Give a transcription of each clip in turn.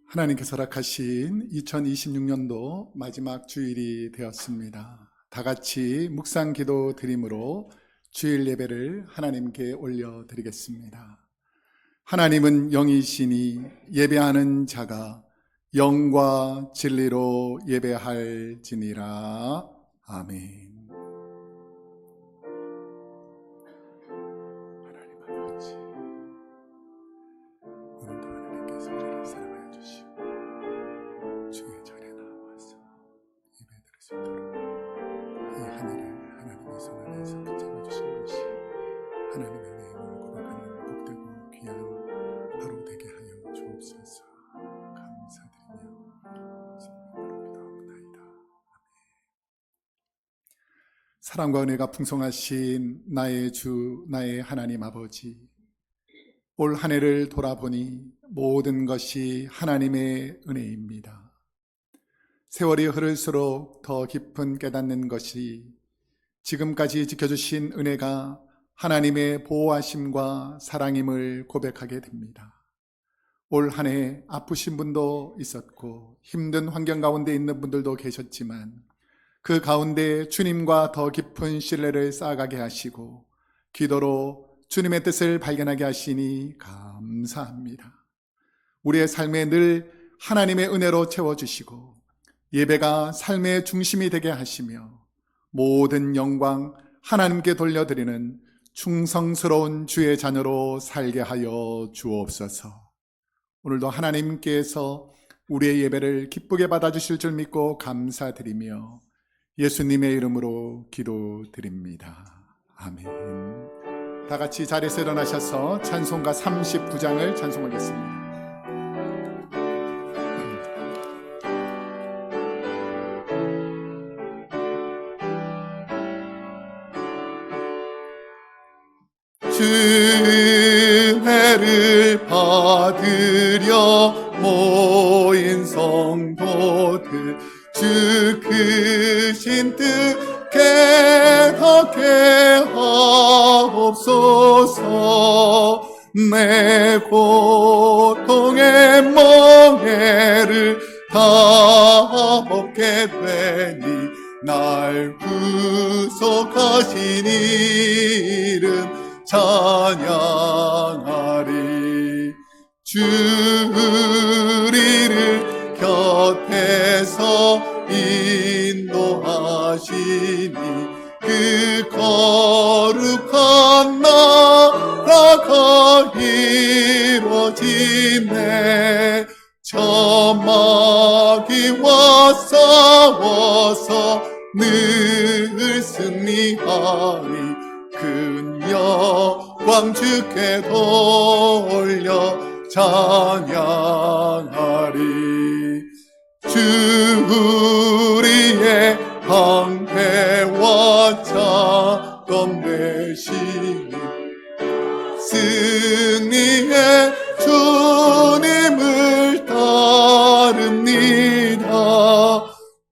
하나님께서 허락하신 2026년도 마지막 주일이 되었습니다. 다 같이 묵상 기도 드림으로 주일 예배를 하나님께 올려드리겠습니다. 하나님은 영이시니 예배하는 자가 영과 진리로 예배할지니라. 아멘. 하나님 아버지, 오늘도 하나님께서 우리를 사랑하여 주시고 주의 절에 나와서 예배드릴 수 있도록 이 하늘을 하나님의 손 안에서 붙잡아 주신 것이 하나님의 내임을 고백하는 복되고 귀한 하루 되게 하여 주옵소서. 감사드리며 성령으로 기도합니다. 사랑과 은혜가 풍성하신 나의 주, 나의 하나님 아버지, 올 한 해를 돌아보니 모든 것이 하나님의 은혜입니다. 세월이 흐를수록 더 깊은 깨닫는 것이 지금까지 지켜주신 은혜가 하나님의 보호하심과 사랑임을 고백하게 됩니다. 올 한 해 아프신 분도 있었고 힘든 환경 가운데 있는 분들도 계셨지만 그 가운데 주님과 더 깊은 신뢰를 쌓아가게 하시고 기도로 주님의 뜻을 발견하게 하시니 감사합니다. 우리의 삶에 늘 하나님의 은혜로 채워주시고 예배가 삶의 중심이 되게 하시며 모든 영광 하나님께 돌려드리는 충성스러운 주의 자녀로 살게 하여 주옵소서. 오늘도 하나님께서 우리의 예배를 기쁘게 받아주실 줄 믿고 감사드리며 예수님의 이름으로 기도드립니다. 아멘. 다 같이 자리에서 일어나셔서 찬송가 39장을 찬송하겠습니다. 주혜를 받으려 모인 성도들 주 크신 뜻 깨닫게 하옵소서. 내 고통의 멍에를 다 벗게 되니 날 구속하신 이름 찬양하리. 주 우리를 곁에서 인도하시니 그 거룩한 나라가 이루어지네. 저 마귀와 싸워서 늘 승리하니 큰 영광 주께 돌려 찬양하리. 주 우리의 방패와 창검 되시니 승리의 주님을 따릅니다.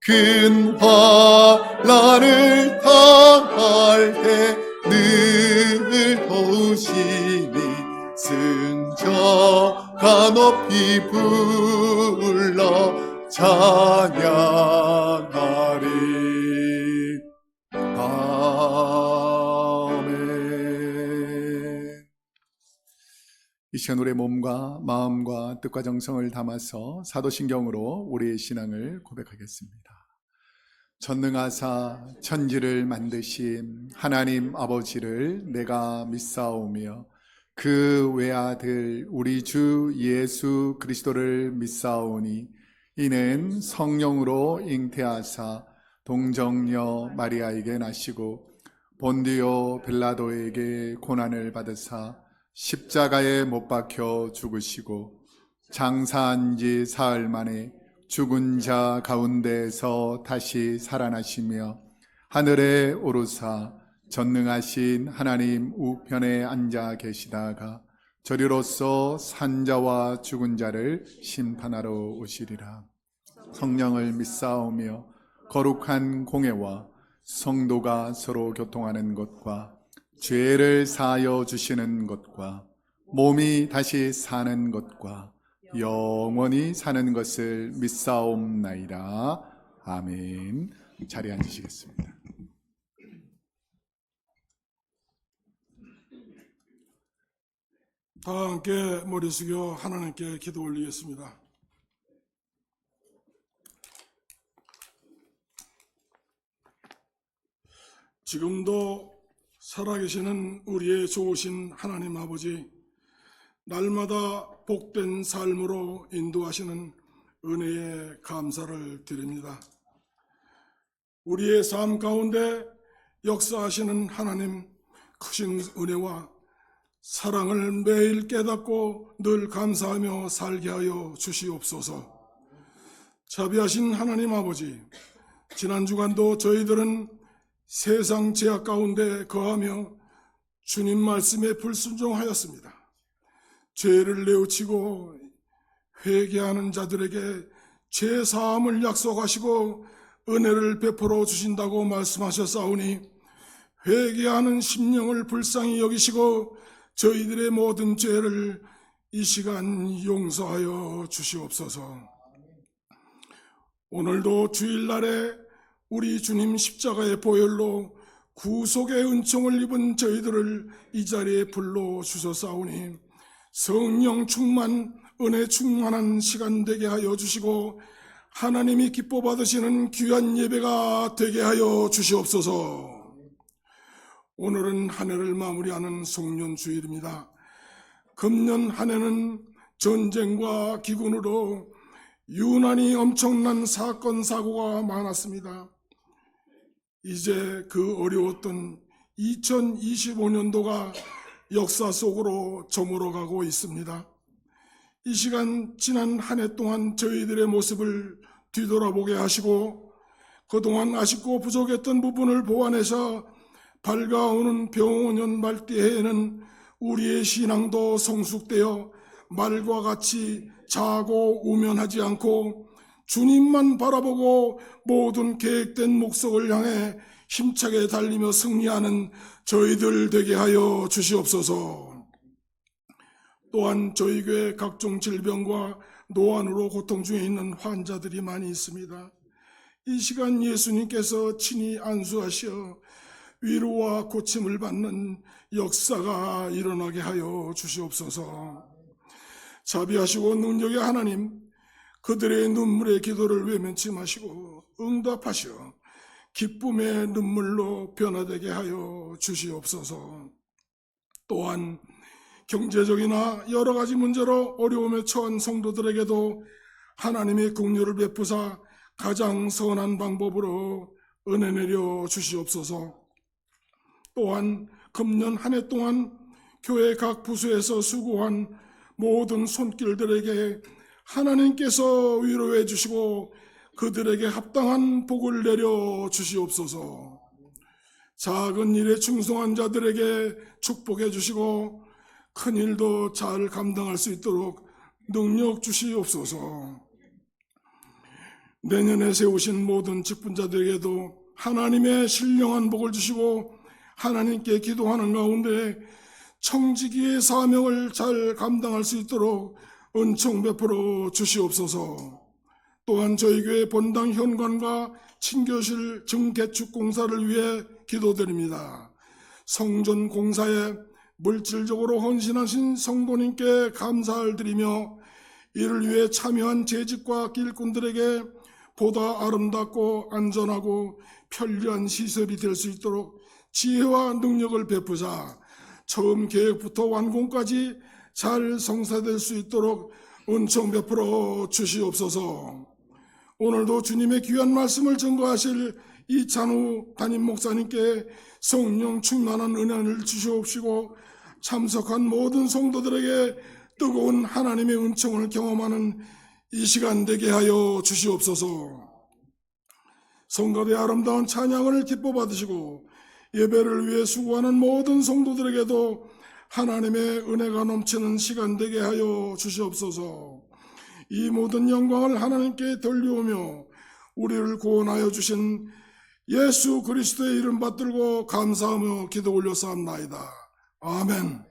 큰 환난을 당할 때 늘 도우시니 승저가 높이 불러 찬양하리. 아멘. 이 시간 우리의 몸과 마음과 뜻과 정성을 담아서 사도신경으로 우리의 신앙을 고백하겠습니다. 전능하사 천지를 만드신 하나님 아버지를 내가 믿사오며 그 외아들 우리 주 예수 그리스도를 믿사오니 이는 성령으로 잉태하사 동정녀 마리아에게 나시고 본디오 빌라도에게 고난을 받으사 십자가에 못 박혀 죽으시고 장사한 지 사흘 만에 죽은 자 가운데에서 다시 살아나시며 하늘에 오르사 전능하신 하나님 우편에 앉아 계시다가 저리로서 산자와 죽은 자를 심판하러 오시리라. 성령을 믿사오며 거룩한 공회와 성도가 서로 교통하는 것과 죄를 사하여 주시는 것과 몸이 다시 사는 것과 영원히 사는 것을 믿사옵나이다. 아멘. 자리에 앉으시겠습니다. 다 함께 머리 숙여 하나님께 기도 올리겠습니다. 지금도 살아계시는 우리의 좋으신 하나님 아버지, 날마다 복된 삶으로 인도하시는 은혜에 감사를 드립니다. 우리의 삶 가운데 역사하시는 하나님 크신 은혜와 사랑을 매일 깨닫고 늘 감사하며 살게 하여 주시옵소서. 자비하신 하나님 아버지, 지난 주간도 저희들은 세상 죄악 가운데 거하며 주님 말씀에 불순종하였습니다. 죄를 뉘우치고 회개하는 자들에게 죄 사함을 약속하시고 은혜를 베풀어 주신다고 말씀하셨사오니 회개하는 심령을 불쌍히 여기시고 저희들의 모든 죄를 이 시간 용서하여 주시옵소서. 오늘도 주일날에 우리 주님 십자가의 보혈로 구속의 은총을 입은 저희들을 이 자리에 불러주셨사오니 성령 충만, 은혜 충만한 시간 되게 하여 주시고 하나님이 기뻐 받으시는 귀한 예배가 되게 하여 주시옵소서. 오늘은 한 해를 마무리하는 송년주일입니다. 금년 한 해는 전쟁과 기근으로 유난히 엄청난 사건 사고가 많았습니다. 이제 그 어려웠던 2025년도가 역사 속으로 저물어가고 있습니다. 이 시간 지난 한 해 동안 저희들의 모습을 뒤돌아보게 하시고 그동안 아쉽고 부족했던 부분을 보완해서 밝아오는 병원년 말띠해에는 우리의 신앙도 성숙되어 말과 같이 자고 우면하지 않고 주님만 바라보고 모든 계획된 목적을 향해 힘차게 달리며 승리하는 저희들 되게 하여 주시옵소서. 또한 저희 교회 각종 질병과 노안으로 고통 중에 있는 환자들이 많이 있습니다. 이 시간 예수님께서 친히 안수하시어 위로와 고침을 받는 역사가 일어나게 하여 주시옵소서. 자비하시고 능력의 하나님, 그들의 눈물의 기도를 외면치 마시고 응답하시어 기쁨의 눈물로 변화되게 하여 주시옵소서. 또한 경제적이나 여러 가지 문제로 어려움에 처한 성도들에게도 하나님의 긍휼을 베푸사 가장 선한 방법으로 은혜 내려 주시옵소서. 또한 금년 한 해 동안 교회 각 부서에서 수고한 모든 손길들에게 하나님께서 위로해 주시고 그들에게 합당한 복을 내려 주시옵소서. 작은 일에 충성한 자들에게 축복해 주시고 큰 일도 잘 감당할 수 있도록 능력 주시옵소서. 내년에 세우신 모든 직분자들에게도 하나님의 신령한 복을 주시고 하나님께 기도하는 가운데 청지기의 사명을 잘 감당할 수 있도록 은총 베풀어 주시옵소서. 또한 저희 교회 본당 현관과 친교실 증개축 공사를 위해 기도드립니다. 성전 공사에 물질적으로 헌신하신 성도님께 감사를 드리며 이를 위해 참여한 재직과 일꾼들에게 보다 아름답고 안전하고 편리한 시설이 될 수 있도록 지혜와 능력을 베푸사 처음 계획부터 완공까지 잘 성사될 수 있도록 은총 베풀어 주시옵소서. 오늘도 주님의 귀한 말씀을 증거하실 이찬우 담임 목사님께 성령 충만한 은혜를 주시옵시고 참석한 모든 성도들에게 뜨거운 하나님의 은총을 경험하는 이 시간 되게 하여 주시옵소서. 성가대의 아름다운 찬양을 기뻐 받으시고 예배를 위해 수고하는 모든 성도들에게도 하나님의 은혜가 넘치는 시간 되게 하여 주시옵소서. 이 모든 영광을 하나님께 돌려오며 우리를 구원하여 주신 예수 그리스도의 이름 받들고 감사하며 기도 올려사옵나이다. 아멘.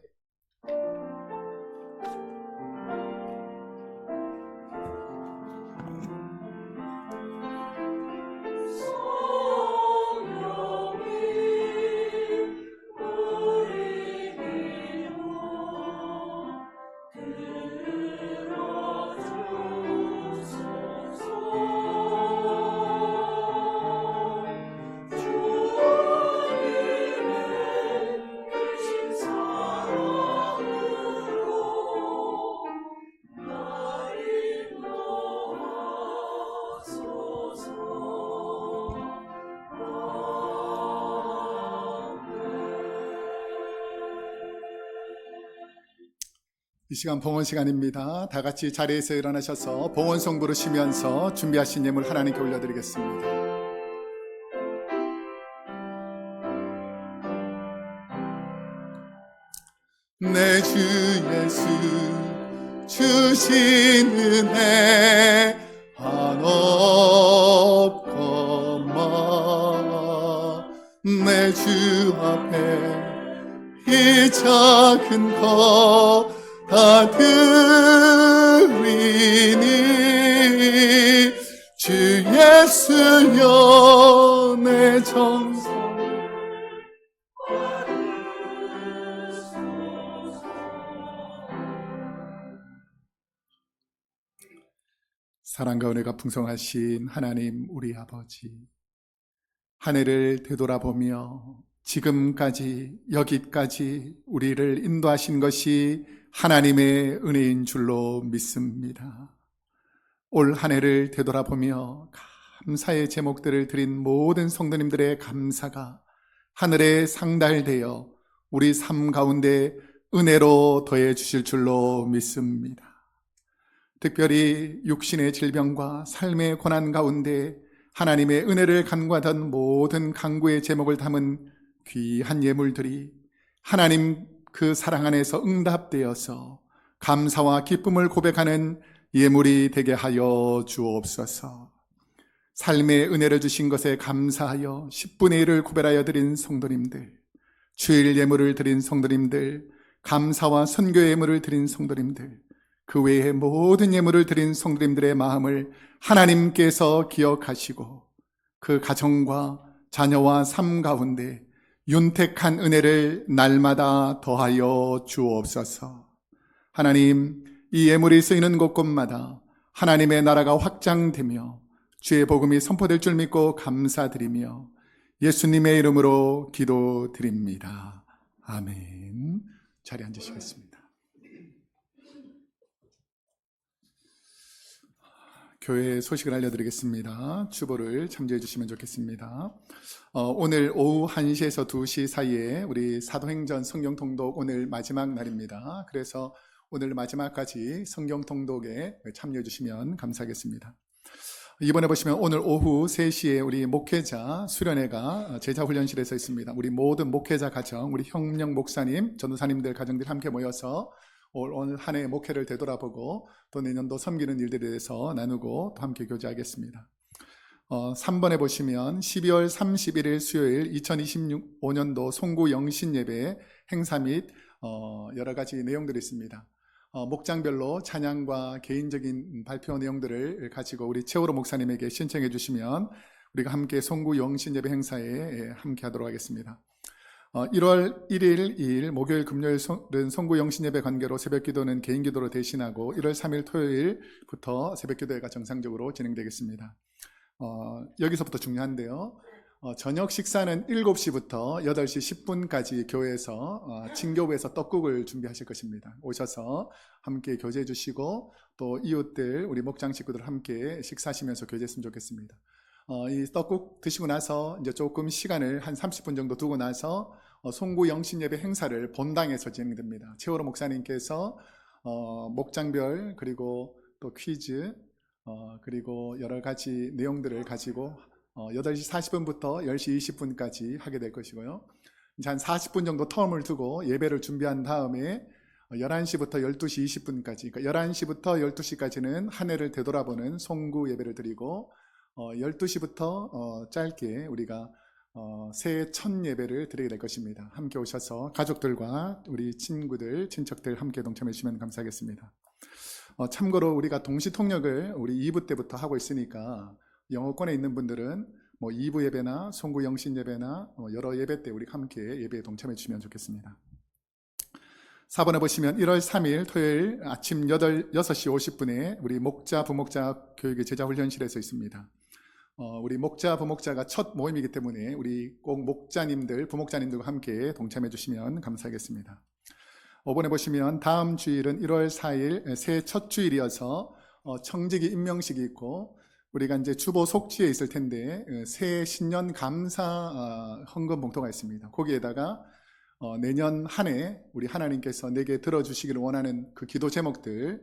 이 시간 봉헌 시간입니다. 다 같이 자리에서 일어나셔서 봉헌송 부르시면서 준비하신 예물 하나님께 올려드리겠습니다. 내 주 예수 주신 은혜 한없거마 내 주 앞에 이 작은 것 다 드리니 주 예수여 내 정성 사랑과 은혜가 풍성하신 하나님 우리 아버지, 한 해를 되돌아보며 지금까지 여기까지 우리를 인도하신 것이 하나님의 은혜인 줄로 믿습니다. 올 한 해를 되돌아보며 감사의 제목들을 드린 모든 성도님들의 감사가 하늘에 상달되어 우리 삶 가운데 은혜로 더해 주실 줄로 믿습니다. 특별히 육신의 질병과 삶의 고난 가운데 하나님의 은혜를 간구하던 모든 간구의 제목을 담은 귀한 예물들이 하나님 그 사랑 안에서 응답되어서 감사와 기쁨을 고백하는 예물이 되게 하여 주옵소서. 삶의 은혜를 주신 것에 감사하여 10분의 1을 구별하여 드린 성도님들, 주일 예물을 드린 성도님들, 감사와 선교 예물을 드린 성도님들, 그 외에 모든 예물을 드린 성도님들의 마음을 하나님께서 기억하시고 그 가정과 자녀와 삶 가운데 윤택한 은혜를 날마다 더하여 주옵소서. 하나님, 이 예물이 쓰이는 곳곳마다 하나님의 나라가 확장되며 주의 복음이 선포될 줄 믿고 감사드리며 예수님의 이름으로 기도드립니다. 아멘. 자리에 앉으시겠습니다. 교회 소식을 알려드리겠습니다. 주보를 참조해 주시면 좋겠습니다. 오늘 오후 1시에서 2시 사이에 우리 사도행전 성경통독 오늘 마지막 날입니다. 그래서 오늘 마지막까지 성경통독에 참여해 주시면 감사하겠습니다. 이번에 보시면 오늘 오후 3시에 우리 목회자 수련회가 제자훈련실에서 있습니다. 우리 모든 목회자 가정, 우리 형령 목사님, 전도사님들 가정들 함께 모여서 오늘 한 해의 목회를 되돌아보고 또 내년도 섬기는 일들에 대해서 나누고 또 함께 교제하겠습니다. 3번에 보시면 12월 31일 수요일 2025년도 송구 영신예배 행사 및 여러 가지 내용들이 있습니다. 목장별로 찬양과 개인적인 발표 내용들을 가지고 우리 최호로 목사님에게 신청해 주시면 우리가 함께 송구 영신예배 행사에 함께 하도록 하겠습니다. 1월 1일, 2일 목요일, 금요일은 송구 영신예배 관계로 새벽기도는 개인기도로 대신하고 1월 3일 토요일부터 새벽기도회가 정상적으로 진행되겠습니다. 여기서부터 중요한데요. 저녁 식사는 7시부터 8시 10분까지 교회에서 친교부에서 떡국을 준비하실 것입니다. 오셔서 함께 교제해 주시고 또 이웃들, 우리 목장 식구들 함께 식사하시면서 교제했으면 좋겠습니다. 이 떡국 드시고 나서 이제 조금 시간을 한 30분 정도 두고 나서 송구 영신예배 행사를 본당에서 진행됩니다. 최호로 목사님께서 목장별 그리고 또 퀴즈 그리고 여러 가지 내용들을 가지고 8시 40분부터 10시 20분까지 하게 될 것이고요. 이제 한 40분 정도 텀을 두고 예배를 준비한 다음에 11시부터 12시 20분까지, 그러니까 11시부터 12시까지는 한 해를 되돌아보는 송구 예배를 드리고 12시부터 짧게 우리가 새해 첫 예배를 드리게 될 것입니다. 함께 오셔서 가족들과 우리 친구들, 친척들 함께 동참해 주시면 감사하겠습니다. 참고로 우리가 동시 통역을 우리 2부 때부터 하고 있으니까 영어권에 있는 분들은 뭐 2부 예배나 송구 영신 예배나 여러 예배 때 우리 함께 예배에 동참해 주시면 좋겠습니다. 4번에 보시면 1월 3일 토요일 아침 6시 50분에 우리 목자, 부목자 교육의 제자훈련실에서 있습니다. 우리 목자, 부목자가 첫 모임이기 때문에 우리 꼭 목자님들, 부목자님들과 함께 동참해 주시면 감사하겠습니다. 5번에 보시면 다음 주일은 1월 4일 새해 첫 주일이어서 청지기 임명식이 있고 우리가 이제 주보 속지에 있을 텐데 새해 신년 감사 헌금 봉투가 있습니다. 거기에다가 내년 한 해 우리 하나님께서 내게 들어주시기를 원하는 그 기도 제목들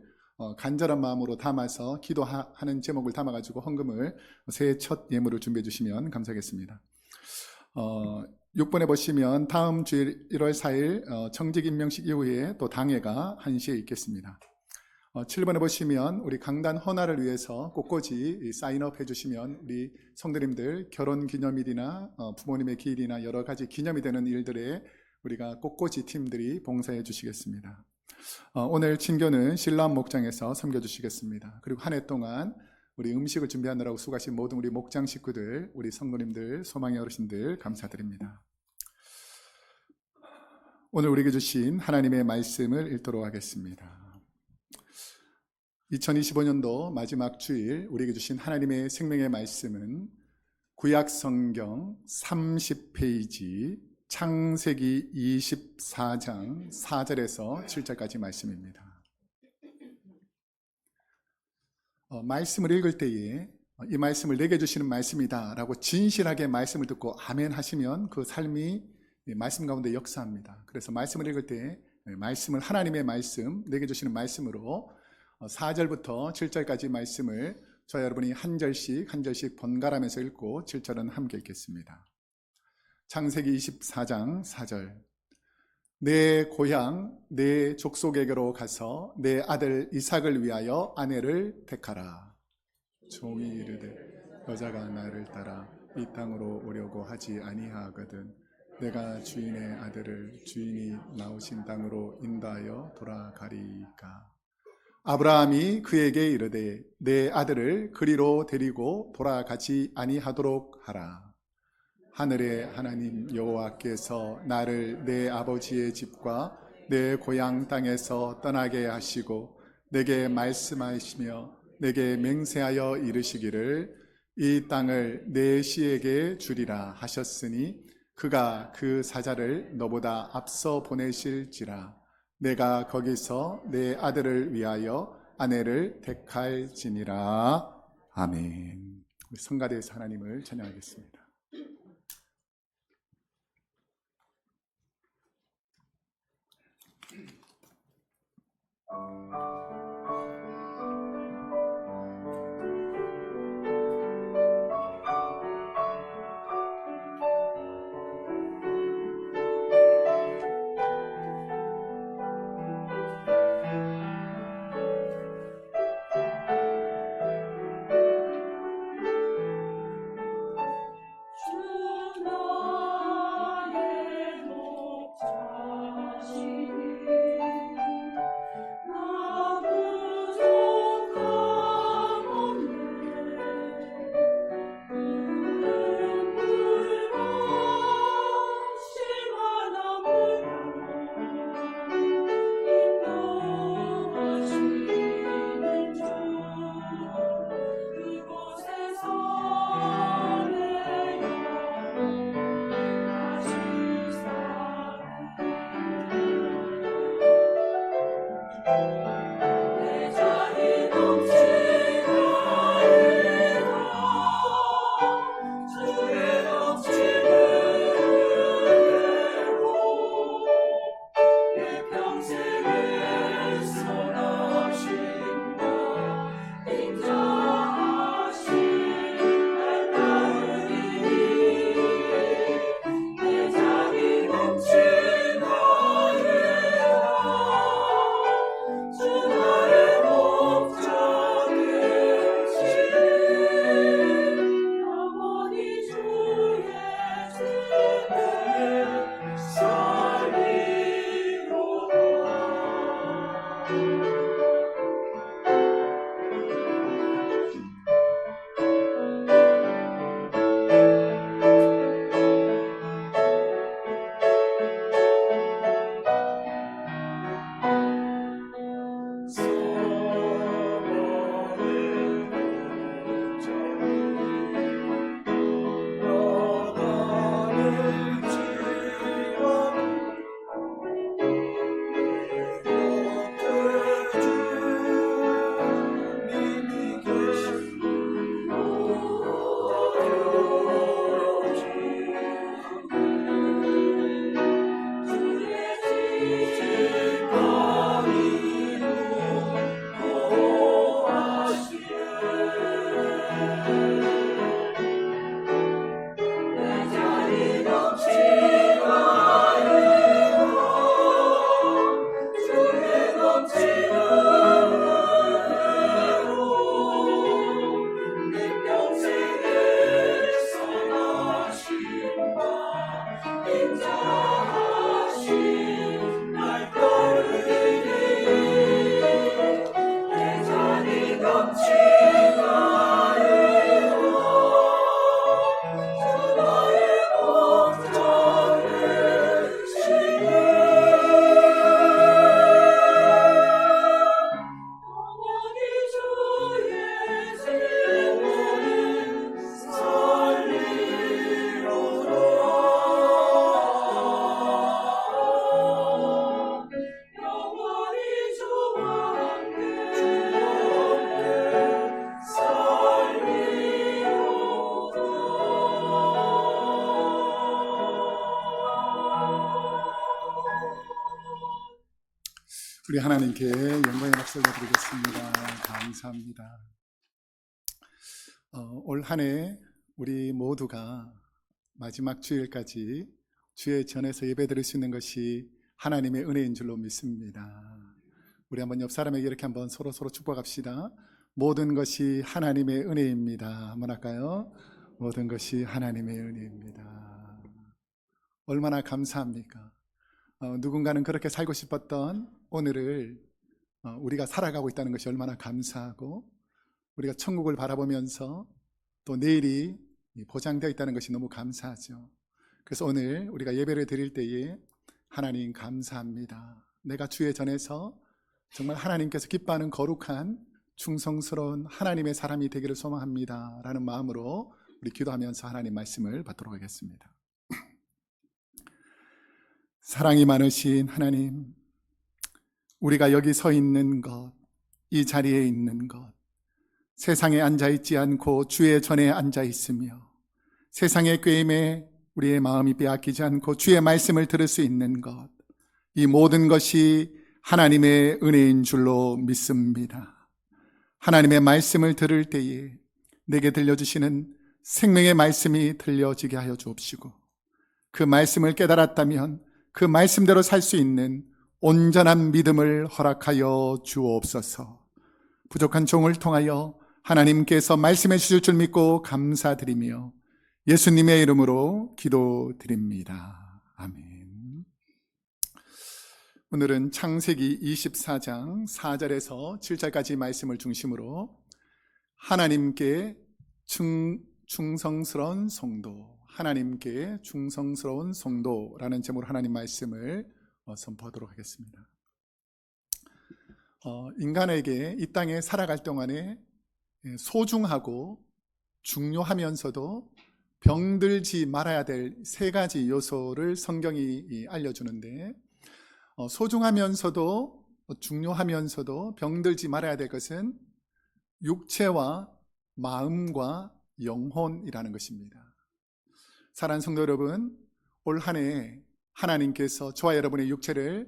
간절한 마음으로 담아서 기도하는 제목을 담아가지고 헌금을 새해 첫 예물을 준비해 주시면 감사하겠습니다. 6번에 보시면 다음 주일 1월 4일 청직 임명식 이후에 또 당회가 1시에 있겠습니다. 7번에 보시면 우리 강단 헌화를 위해서 꽃꽂이 사인업 해주시면 우리 성도님들 결혼 기념일이나 부모님의 기일이나 여러 가지 기념이 되는 일들에 우리가 꽃꽂이 팀들이 봉사해 주시겠습니다. 오늘 친교는 신람 목장에서 섬겨주시겠습니다. 그리고 한 해 동안 우리 음식을 준비하느라고 수고하신 모든 우리 목장 식구들, 우리 성도님들, 소망의 어르신들 감사드립니다. 오늘 우리에게 주신 하나님의 말씀을 읽도록 하겠습니다. 2025년도 마지막 주일 우리에게 주신 하나님의 생명의 말씀은 구약 성경 30페이지 창세기 24장 4절에서 7절까지 말씀입니다. 말씀을 읽을 때에 이 말씀을 내게 주시는 말씀이다 라고 진실하게 말씀을 듣고 아멘 하시면 그 삶이 말씀 가운데 역사합니다. 그래서 말씀을 읽을 때 말씀을 하나님의 말씀, 내게 주시는 말씀으로 4절부터 7절까지 말씀을 저와 여러분이 한 절씩 번갈아가면서 읽고 7절은 함께 읽겠습니다. 창세기 24장 4절. 내 고향 내 족속에게로 가서 내 아들 이삭을 위하여 아내를 택하라. 종이 이르되 여자가 나를 따라 이 땅으로 오려고 하지 아니하거든 내가 주인의 아들을 주인이 나오신 땅으로 인도하여 돌아가리까. 아브라함이 그에게 이르되 내 아들을 그리로 데리고 돌아가지 아니하도록 하라. 하늘의 하나님 여호와께서 나를 내 아버지의 집과 내 고향 땅에서 떠나게 하시고 내게 말씀하시며 내게 맹세하여 이르시기를 이 땅을 내 씨에게 주리라 하셨으니 그가 그 사자를 너보다 앞서 보내실지라. 내가 거기서 내 아들을 위하여 아내를 택할지니라. 아멘. 우리 성가대에서 하나님을 찬양하겠습니다. 우리 하나님께 영광의 박수를 드리겠습니다. 감사합니다. 올 한 해 우리 모두가 마지막 주일까지 주의 전에서 예배드릴 수 있는 것이 하나님의 은혜인 줄로 믿습니다. 우리 한번 옆 사람에게 이렇게 한번 서로 축복합시다. 모든 것이 하나님의 은혜입니다. 한번 할까요? 모든 것이 하나님의 은혜입니다. 얼마나 감사합니까? 누군가는 그렇게 살고 싶었던 오늘을 우리가 살아가고 있다는 것이 얼마나 감사하고, 우리가 천국을 바라보면서 또 내일이 보장되어 있다는 것이 너무 감사하죠. 그래서 오늘 우리가 예배를 드릴 때에 하나님 감사합니다. 내가 주의 전에서 정말 하나님께서 기뻐하는 거룩한 충성스러운 하나님의 사람이 되기를 소망합니다 라는 마음으로 우리 기도하면서 하나님 말씀을 받도록 하겠습니다. 사랑이 많으신 하나님, 우리가 여기 서 있는 것, 이 자리에 있는 것, 세상에 앉아있지 않고 주의 전에 앉아있으며 세상의 꾀임에 우리의 마음이 빼앗기지 않고 주의 말씀을 들을 수 있는 것, 이 모든 것이 하나님의 은혜인 줄로 믿습니다. 하나님의 말씀을 들을 때에 내게 들려주시는 생명의 말씀이 들려지게 하여 주옵시고, 그 말씀을 깨달았다면 그 말씀대로 살 수 있는 온전한 믿음을 허락하여 주옵소서. 부족한 종을 통하여 하나님께서 말씀해 주실 줄 믿고 감사드리며 예수님의 이름으로 기도드립니다. 아멘. 오늘은 창세기 24장 4절에서 7절까지 말씀을 중심으로 하나님께 충성스러운 성도, 하나님께 충성스러운 성도라는 제목으로 하나님 말씀을 선포하도록 하겠습니다. 인간에게 이 땅에 살아갈 동안에 소중하고 중요하면서도 병들지 말아야 될 세 가지 요소를 성경이 알려주는데, 소중하면서도 중요하면서도 병들지 말아야 될 것은 육체와 마음과 영혼이라는 것입니다. 사랑하는 성도 여러분, 올 한 해 하나님께서 저와 여러분의 육체를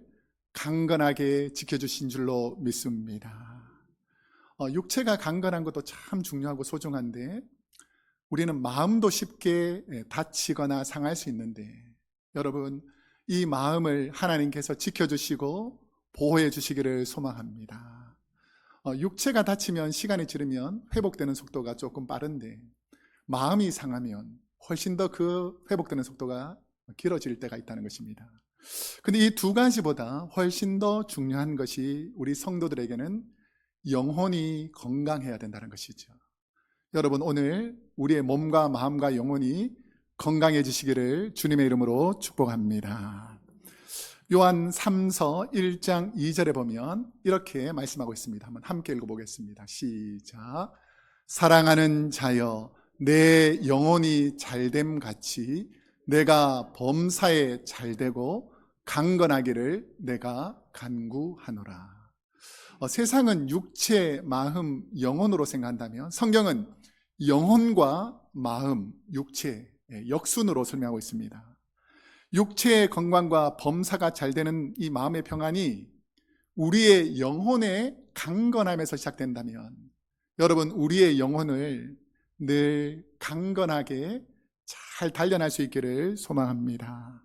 강건하게 지켜주신 줄로 믿습니다. 육체가 강건한 것도 참 중요하고 소중한데, 우리는 마음도 쉽게 다치거나 상할 수 있는데, 여러분, 이 마음을 하나님께서 지켜주시고 보호해 주시기를 소망합니다. 육체가 다치면 시간이 지르면 회복되는 속도가 조금 빠른데, 마음이 상하면 훨씬 더 그 회복되는 속도가 길어질 때가 있다는 것입니다. 근데 이 두 가지보다 훨씬 더 중요한 것이 우리 성도들에게는 영혼이 건강해야 된다는 것이죠. 여러분, 오늘 우리의 몸과 마음과 영혼이 건강해지시기를 주님의 이름으로 축복합니다. 요한 3서 1장 2절에 보면 이렇게 말씀하고 있습니다. 한번 함께 읽어보겠습니다. 시작. 사랑하는 자여, 내 영혼이 잘됨 같이 내가 범사에 잘되고 강건하기를 내가 간구하노라. 세상은 육체, 마음, 영혼으로 생각한다면 성경은 영혼과 마음, 육체, 역순으로 설명하고 있습니다. 육체의 건강과 범사가 잘 되는 이 마음의 평안이 우리의 영혼의 강건함에서 시작된다면, 여러분, 우리의 영혼을 늘 강건하게 잘 단련할 수 있기를 소망합니다.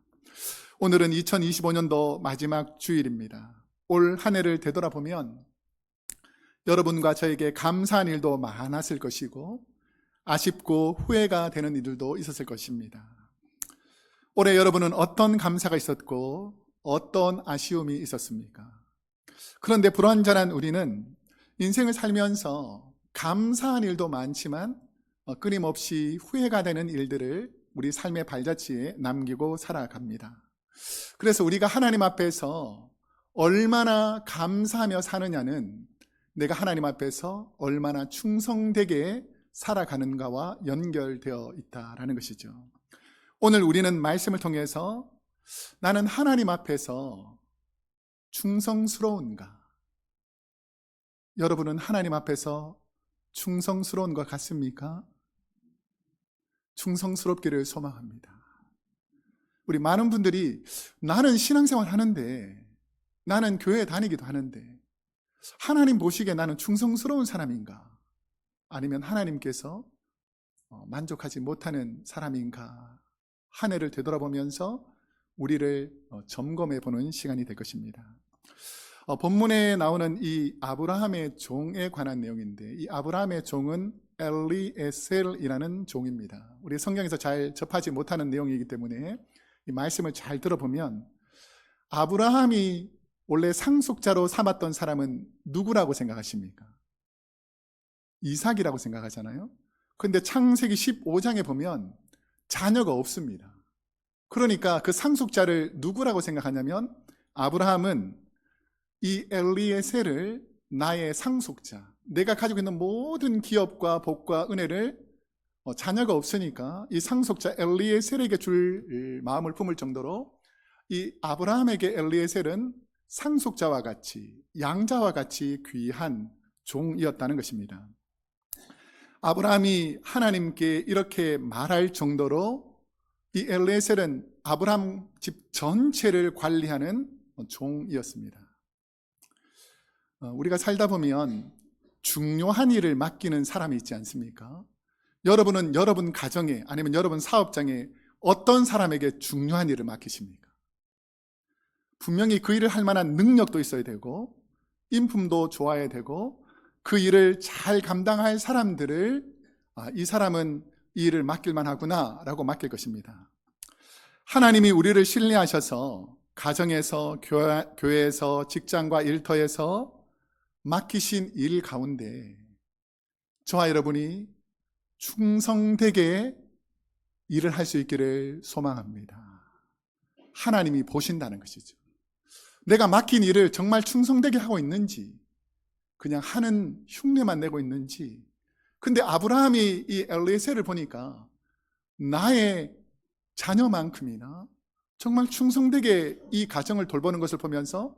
오늘은 2025년도 마지막 주일입니다. 올 한 해를 되돌아보면 여러분과 저에게 감사한 일도 많았을 것이고 아쉽고 후회가 되는 일들도 있었을 것입니다. 올해 여러분은 어떤 감사가 있었고 어떤 아쉬움이 있었습니까? 그런데 불완전한 우리는 인생을 살면서 감사한 일도 많지만 끊임없이 후회가 되는 일들을 우리 삶의 발자취에 남기고 살아갑니다. 그래서 우리가 하나님 앞에서 얼마나 감사하며 사느냐는 내가 하나님 앞에서 얼마나 충성되게 살아가는가와 연결되어 있다라는 것이죠. 오늘 우리는 말씀을 통해서 나는 하나님 앞에서 충성스러운가? 여러분은 하나님 앞에서 충성스러운 것 같습니까? 충성스럽기를 소망합니다. 우리 많은 분들이 나는 신앙생활 하는데 나는 교회 다니기도 하는데 하나님 보시기에 나는 충성스러운 사람인가? 아니면 하나님께서 만족하지 못하는 사람인가? 한 해를 되돌아보면서 우리를 점검해 보는 시간이 될 것입니다. 본문에 나오는 이 아브라함의 종에 관한 내용인데, 이 아브라함의 종은 엘리에셀이라는 종입니다. 우리 성경에서 잘 접하지 못하는 내용이기 때문에 이 말씀을 잘 들어보면, 아브라함이 원래 상속자로 삼았던 사람은 누구라고 생각하십니까? 이삭이라고 생각하잖아요. 그런데 창세기 15장에 보면 자녀가 없습니다. 그러니까 그 상속자를 누구라고 생각하냐면, 아브라함은 이 엘리에셀을 나의 상속자, 내가 가지고 있는 모든 기업과 복과 은혜를 자녀가 없으니까 이 상속자 엘리에셀에게 줄 마음을 품을 정도로 이 아브라함에게 엘리에셀은 상속자와 같이, 양자와 같이 귀한 종이었다는 것입니다. 아브라함이 하나님께 이렇게 말할 정도로 이 엘리에셀은 아브라함 집 전체를 관리하는 종이었습니다. 우리가 살다 보면 중요한 일을 맡기는 사람이 있지 않습니까? 여러분은 여러분 가정에, 아니면 여러분 사업장에 어떤 사람에게 중요한 일을 맡기십니까? 분명히 그 일을 할 만한 능력도 있어야 되고, 인품도 좋아야 되고, 그 일을 잘 감당할 사람들을 이 사람은 이 일을 맡길만 하구나 라고 맡길 것입니다. 하나님이 우리를 신뢰하셔서 가정에서, 교회에서, 직장과 일터에서 맡기신 일 가운데 저와 여러분이 충성되게 일을 할 수 있기를 소망합니다. 하나님이 보신다는 것이죠. 내가 맡긴 일을 정말 충성되게 하고 있는지, 그냥 하는 흉내만 내고 있는지. 근데 아브라함이 이 엘리에셀을 보니까 나의 자녀만큼이나 정말 충성되게 이 가정을 돌보는 것을 보면서,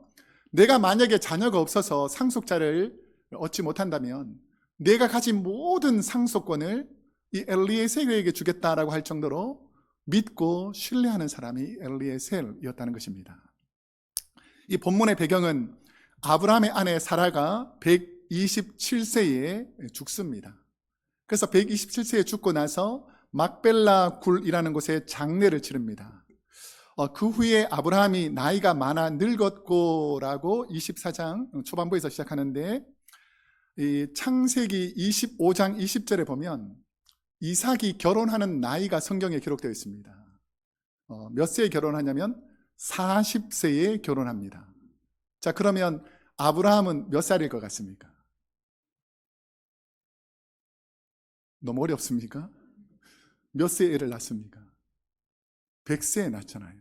내가 만약에 자녀가 없어서 상속자를 얻지 못한다면 내가 가진 모든 상속권을 이 엘리에셀에게 주겠다라고 할 정도로 믿고 신뢰하는 사람이 엘리에셀이었다는 것입니다. 이 본문의 배경은 아브라함의 아내 사라가 127세에 죽습니다. 그래서 127세에 죽고 나서 막벨라 굴이라는 곳에 장례를 치릅니다. 그 후에 아브라함이 나이가 많아 늙었고라고 24장 초반부에서 시작하는데, 이 창세기 25장 20절에 보면 이삭이 결혼하는 나이가 성경에 기록되어 있습니다. 몇 세에 결혼하냐면 40세에 결혼합니다. 자, 그러면 아브라함은 몇 살일 것 같습니까? 너무 어렵습니까? 몇 세에 애를 낳습니까? 100세에 낳잖아요.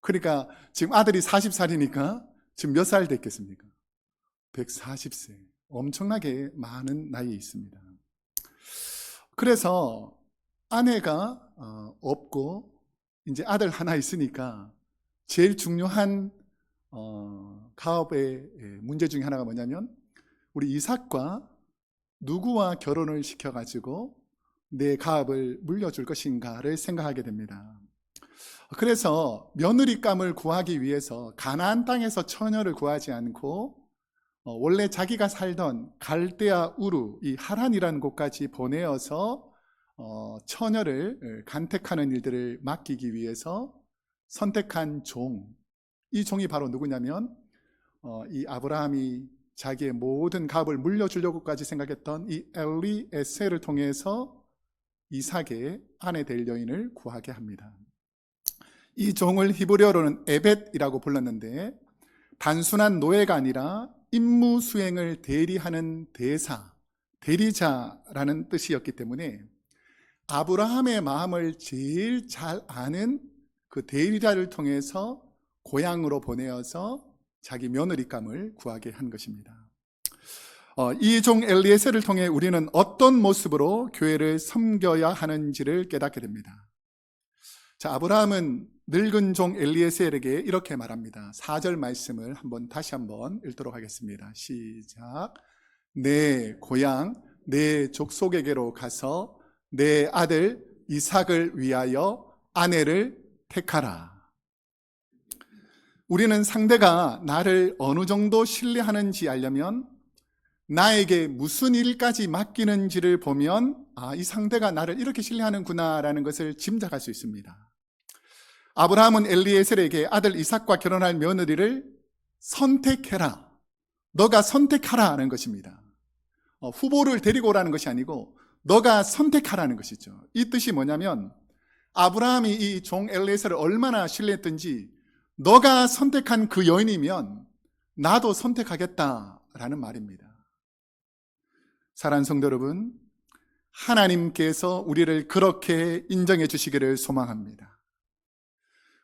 그러니까 지금 아들이 40살이니까 지금 몇 살 됐겠습니까? 140세. 엄청나게 많은 나이에 있습니다. 그래서 아내가 없고 이제 아들 하나 있으니까 제일 중요한 가업의 문제 중에 하나가 뭐냐면, 우리 이삭과 누구와 결혼을 시켜가지고 내 가업을 물려줄 것인가를 생각하게 됩니다. 그래서 며느리감을 구하기 위해서 가나안 땅에서 처녀를 구하지 않고 원래 자기가 살던 갈대아 우루, 이 하란이라는 곳까지 보내어서 처녀를 간택하는 일들을 맡기기 위해서 선택한 종, 이 종이 바로 누구냐면 이 아브라함이 자기의 모든 가업을 물려주려고까지 생각했던 이 엘리에셀을 통해서 이삭의 아내 될 여인을 구하게 합니다. 이 종을 히브리어로는 에벳이라고 불렀는데, 단순한 노예가 아니라 임무 수행을 대리하는 대사, 대리자라는 뜻이었기 때문에 아브라함의 마음을 제일 잘 아는 그 대리자를 통해서 고향으로 보내어서 자기 며느리감을 구하게 한 것입니다. 이 종 엘리에셀을 통해 우리는 어떤 모습으로 교회를 섬겨야 하는지를 깨닫게 됩니다. 자, 아브라함은 늙은 종 엘리에셀에게 이렇게 말합니다. 4절 말씀을 다시 한번 읽도록 하겠습니다. 시작. 내 고향, 내 족속에게로 가서 내 아들 이삭을 위하여 아내를 택하라. 우리는 상대가 나를 어느 정도 신뢰하는지 알려면 나에게 무슨 일까지 맡기는지를 보면 이 상대가 나를 이렇게 신뢰하는구나 라는 것을 짐작할 수 있습니다. 아브라함은 엘리에셀에게 아들 이삭과 결혼할 며느리를 선택해라, 너가 선택하라 하는 것입니다. 후보를 데리고 오라는 것이 아니고 너가 선택하라는 것이죠. 이 뜻이 뭐냐면 아브라함이 이 종 엘리에셀을 얼마나 신뢰했던지 너가 선택한 그 여인이면 나도 선택하겠다라는 말입니다. 사랑하는 성도 여러분, 하나님께서 우리를 그렇게 인정해 주시기를 소망합니다.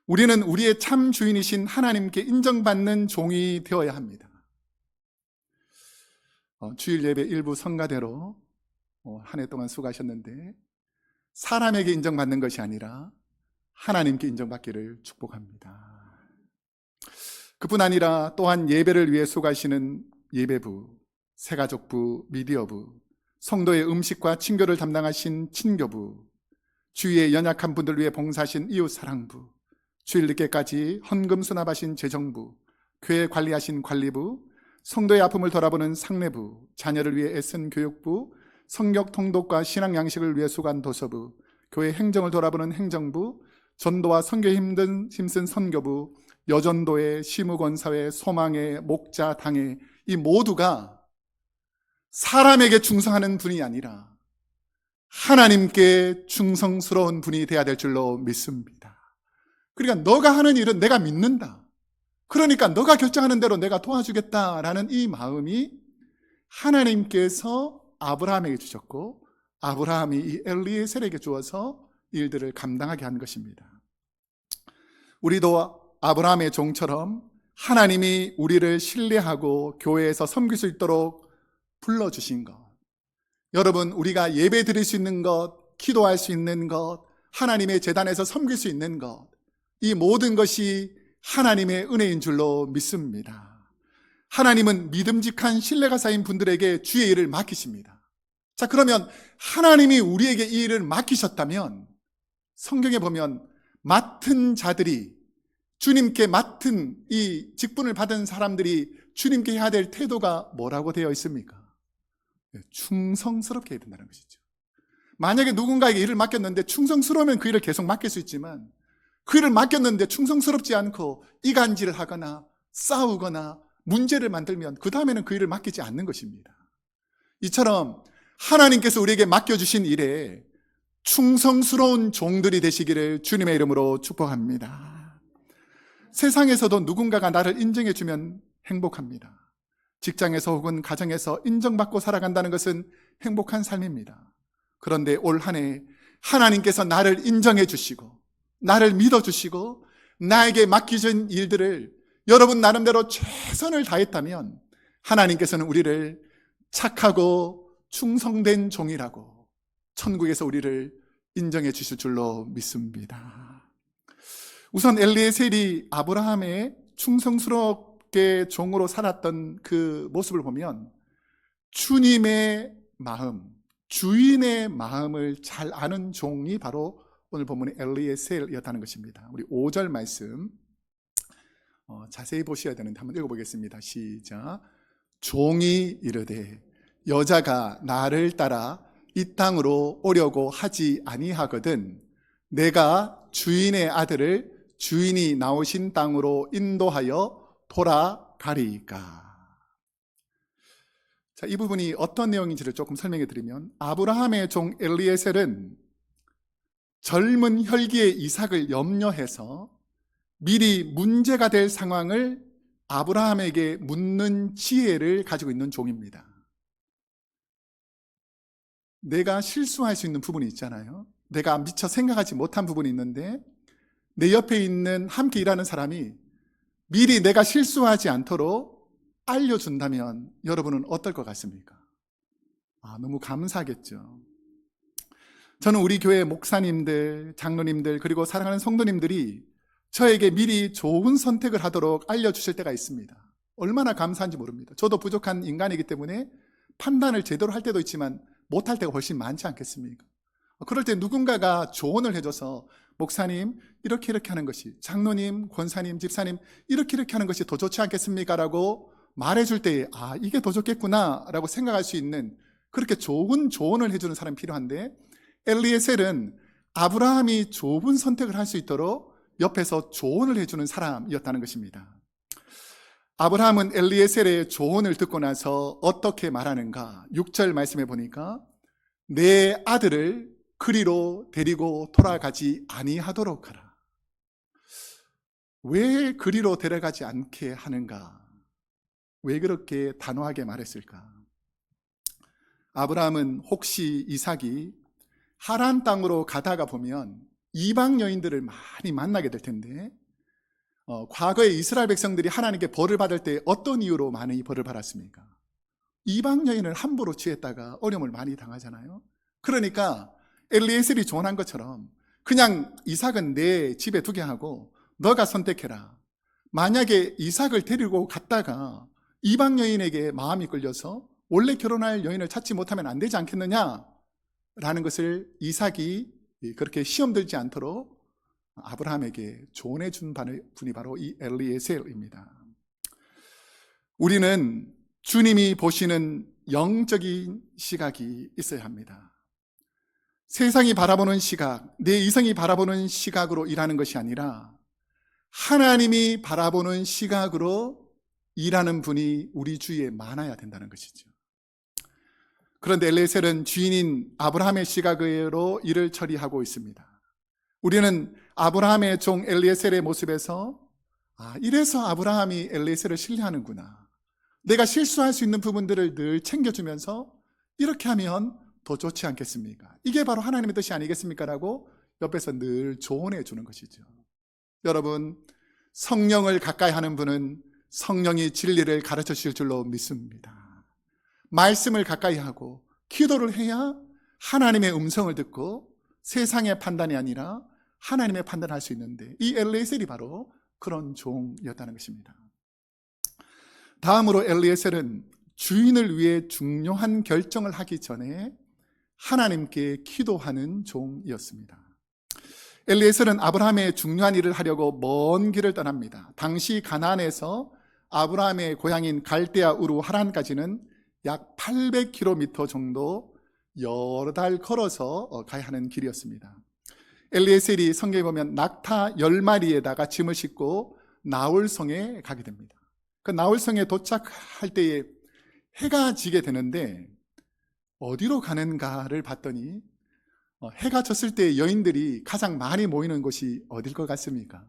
우리는 우리의 참 주인이신 하나님께 인정받는 종이 되어야 합니다. 주일 예배 일부 성가대로 한 해 동안 수고하셨는데 사람에게 인정받는 것이 아니라 하나님께 인정받기를 축복합니다. 그뿐 아니라 또한 예배를 위해 수고하시는 예배부, 새가족부, 미디어부, 성도의 음식과 친교를 담당하신 친교부, 주위의 연약한 분들 위해 봉사하신 이웃사랑부, 주일 늦게까지 헌금 수납하신 재정부, 교회 관리하신 관리부, 성도의 아픔을 돌아보는 상례부, 자녀를 위해 애쓴 교육부, 성격 통독과 신앙 양식을 위해 수고한 도서부, 교회 행정을 돌아보는 행정부, 전도와 선교에 힘쓴 선교부, 여전도회, 시무권사회, 소망회, 목자, 당회, 이 모두가 사람에게 충성하는 분이 아니라 하나님께 충성스러운 분이 되어야 될 줄로 믿습니다. 그러니까 너가 하는 일은 내가 믿는다. 그러니까 너가 결정하는 대로 내가 도와주겠다라는 이 마음이 하나님께서 아브라함에게 주셨고 아브라함이 이 엘리에셀에게 주어서 일들을 감당하게 한 것입니다. 우리도 아브라함의 종처럼 하나님이 우리를 신뢰하고 교회에서 섬길 수 있도록 불러주신 것, 여러분 우리가 예배 드릴 수 있는 것, 기도할 수 있는 것, 하나님의 제단에서 섬길 수 있는 것, 이 모든 것이 하나님의 은혜인 줄로 믿습니다. 하나님은 믿음직한 신뢰가 쌓인 분들에게 주의 일을 맡기십니다. 자, 그러면 하나님이 우리에게 이 일을 맡기셨다면 성경에 보면 맡은 자들이, 주님께 맡은 이 직분을 받은 사람들이 주님께 해야 될 태도가 뭐라고 되어 있습니까? 충성스럽게 해야 된다는 것이죠. 만약에 누군가에게 일을 맡겼는데 충성스러우면 그 일을 계속 맡길 수 있지만 그 일을 맡겼는데 충성스럽지 않고 이간질을 하거나 싸우거나 문제를 만들면 그 다음에는 그 일을 맡기지 않는 것입니다. 이처럼 하나님께서 우리에게 맡겨주신 일에 충성스러운 종들이 되시기를 주님의 이름으로 축복합니다. 세상에서도 누군가가 나를 인정해주면 행복합니다. 직장에서 혹은 가정에서 인정받고 살아간다는 것은 행복한 삶입니다. 그런데 올 한 해 하나님께서 나를 인정해 주시고 나를 믿어주시고 나에게 맡기신 일들을 여러분 나름대로 최선을 다했다면 하나님께서는 우리를 착하고 충성된 종이라고 천국에서 우리를 인정해 주실 줄로 믿습니다. 우선 엘리에셀이 아브라함의 충성스럽게 종으로 살았던 그 모습을 보면 주님의 마음, 주인의 마음을 잘 아는 종이 바로 오늘 본문의 엘리에셀이었다는 것입니다. 우리 5절 말씀 자세히 보셔야 되는데 한번 읽어보겠습니다. 시작. 종이 이르되 여자가 나를 따라 이 땅으로 오려고 하지 아니하거든 내가 주인의 아들을 주인이 나오신 땅으로 인도하여 돌아가리이까. 자, 이 부분이 어떤 내용인지를 조금 설명해 드리면 아브라함의 종 엘리에셀은 젊은 혈기의 이삭을 염려해서 미리 문제가 될 상황을 아브라함에게 묻는 지혜를 가지고 있는 종입니다. 내가 실수할 수 있는 부분이 있잖아요. 내가 미처 생각하지 못한 부분이 있는데 내 옆에 있는 함께 일하는 사람이 미리 내가 실수하지 않도록 알려준다면 여러분은 어떨 것 같습니까? 너무 감사하겠죠. 저는 우리 교회 목사님들, 장로님들 그리고 사랑하는 성도님들이 저에게 미리 좋은 선택을 하도록 알려주실 때가 있습니다. 얼마나 감사한지 모릅니다. 저도 부족한 인간이기 때문에 판단을 제대로 할 때도 있지만 못할 때가 훨씬 많지 않겠습니까? 그럴 때 누군가가 조언을 해줘서 목사님 이렇게 하는 것이, 장로님, 권사님, 집사님 이렇게 하는 것이 더 좋지 않겠습니까? 라고 말해줄 때에 이게 더 좋겠구나 라고 생각할 수 있는, 그렇게 좋은 조언을 해주는 사람이 필요한데, 엘리에셀은 아브라함이 좋은 선택을 할 수 있도록 옆에서 조언을 해주는 사람이었다는 것입니다. 아브라함은 엘리에셀의 조언을 듣고 나서 어떻게 말하는가? 6절 말씀해 보니까 내 아들을 그리로 데리고 돌아가지 아니하도록 하라. 왜 그리로 데려가지 않게 하는가? 왜 그렇게 단호하게 말했을까? 아브라함은 혹시 이삭이 하란 땅으로 가다가 보면 이방 여인들을 많이 만나게 될 텐데, 과거에 이스라엘 백성들이 하나님께 벌을 받을 때 어떤 이유로 많이 벌을 받았습니까? 이방 여인을 함부로 취했다가 어려움을 많이 당하잖아요. 그러니까 엘리에셀이 조언한 것처럼 그냥 이삭은 내 집에 두게 하고 너가 선택해라. 만약에 이삭을 데리고 갔다가 이방 여인에게 마음이 끌려서 원래 결혼할 여인을 찾지 못하면 안 되지 않겠느냐 라는 것을 이삭이 그렇게 시험 들지 않도록 아브라함에게 조언해 준 분이 바로 이 엘리에셀입니다. 우리는 주님이 보시는 영적인 시각이 있어야 합니다. 세상이 바라보는 시각, 내 이성이 바라보는 시각으로 일하는 것이 아니라 하나님이 바라보는 시각으로 일하는 분이 우리 주위에 많아야 된다는 것이죠. 그런데 엘리에셀은 주인인 아브라함의 시각으로 일을 처리하고 있습니다. 우리는 아브라함의 종 엘리에셀의 모습에서 이래서 아브라함이 엘리에셀을 신뢰하는구나, 내가 실수할 수 있는 부분들을 늘 챙겨주면서 이렇게 하면 더 좋지 않겠습니까? 이게 바로 하나님의 뜻이 아니겠습니까? 라고 옆에서 늘 조언해 주는 것이죠. 여러분, 성령을 가까이 하는 분은 성령이 진리를 가르쳐 주실 줄로 믿습니다. 말씀을 가까이 하고 기도를 해야 하나님의 음성을 듣고 세상의 판단이 아니라 하나님의 판단을 할 수 있는데, 이 엘리에셀이 바로 그런 종이었다는 것입니다. 다음으로 엘리에셀은 주인을 위해 중요한 결정을 하기 전에 하나님께 기도하는 종이었습니다. 엘리에셀은 아브라함의 중요한 일을 하려고 먼 길을 떠납니다. 당시 가나안에서 아브라함의 고향인 갈대아 우루 하란까지는 약 800km 정도 여러 달 걸어서 가야 하는 길이었습니다. 엘리에셀이 성경에 보면 낙타 10마리에다가 짐을 싣고 나홀성에 가게 됩니다. 그 나홀성에 도착할 때에 해가 지게 되는데 어디로 가는가를 봤더니 해가 졌을 때 여인들이 가장 많이 모이는 곳이 어딜 것 같습니까?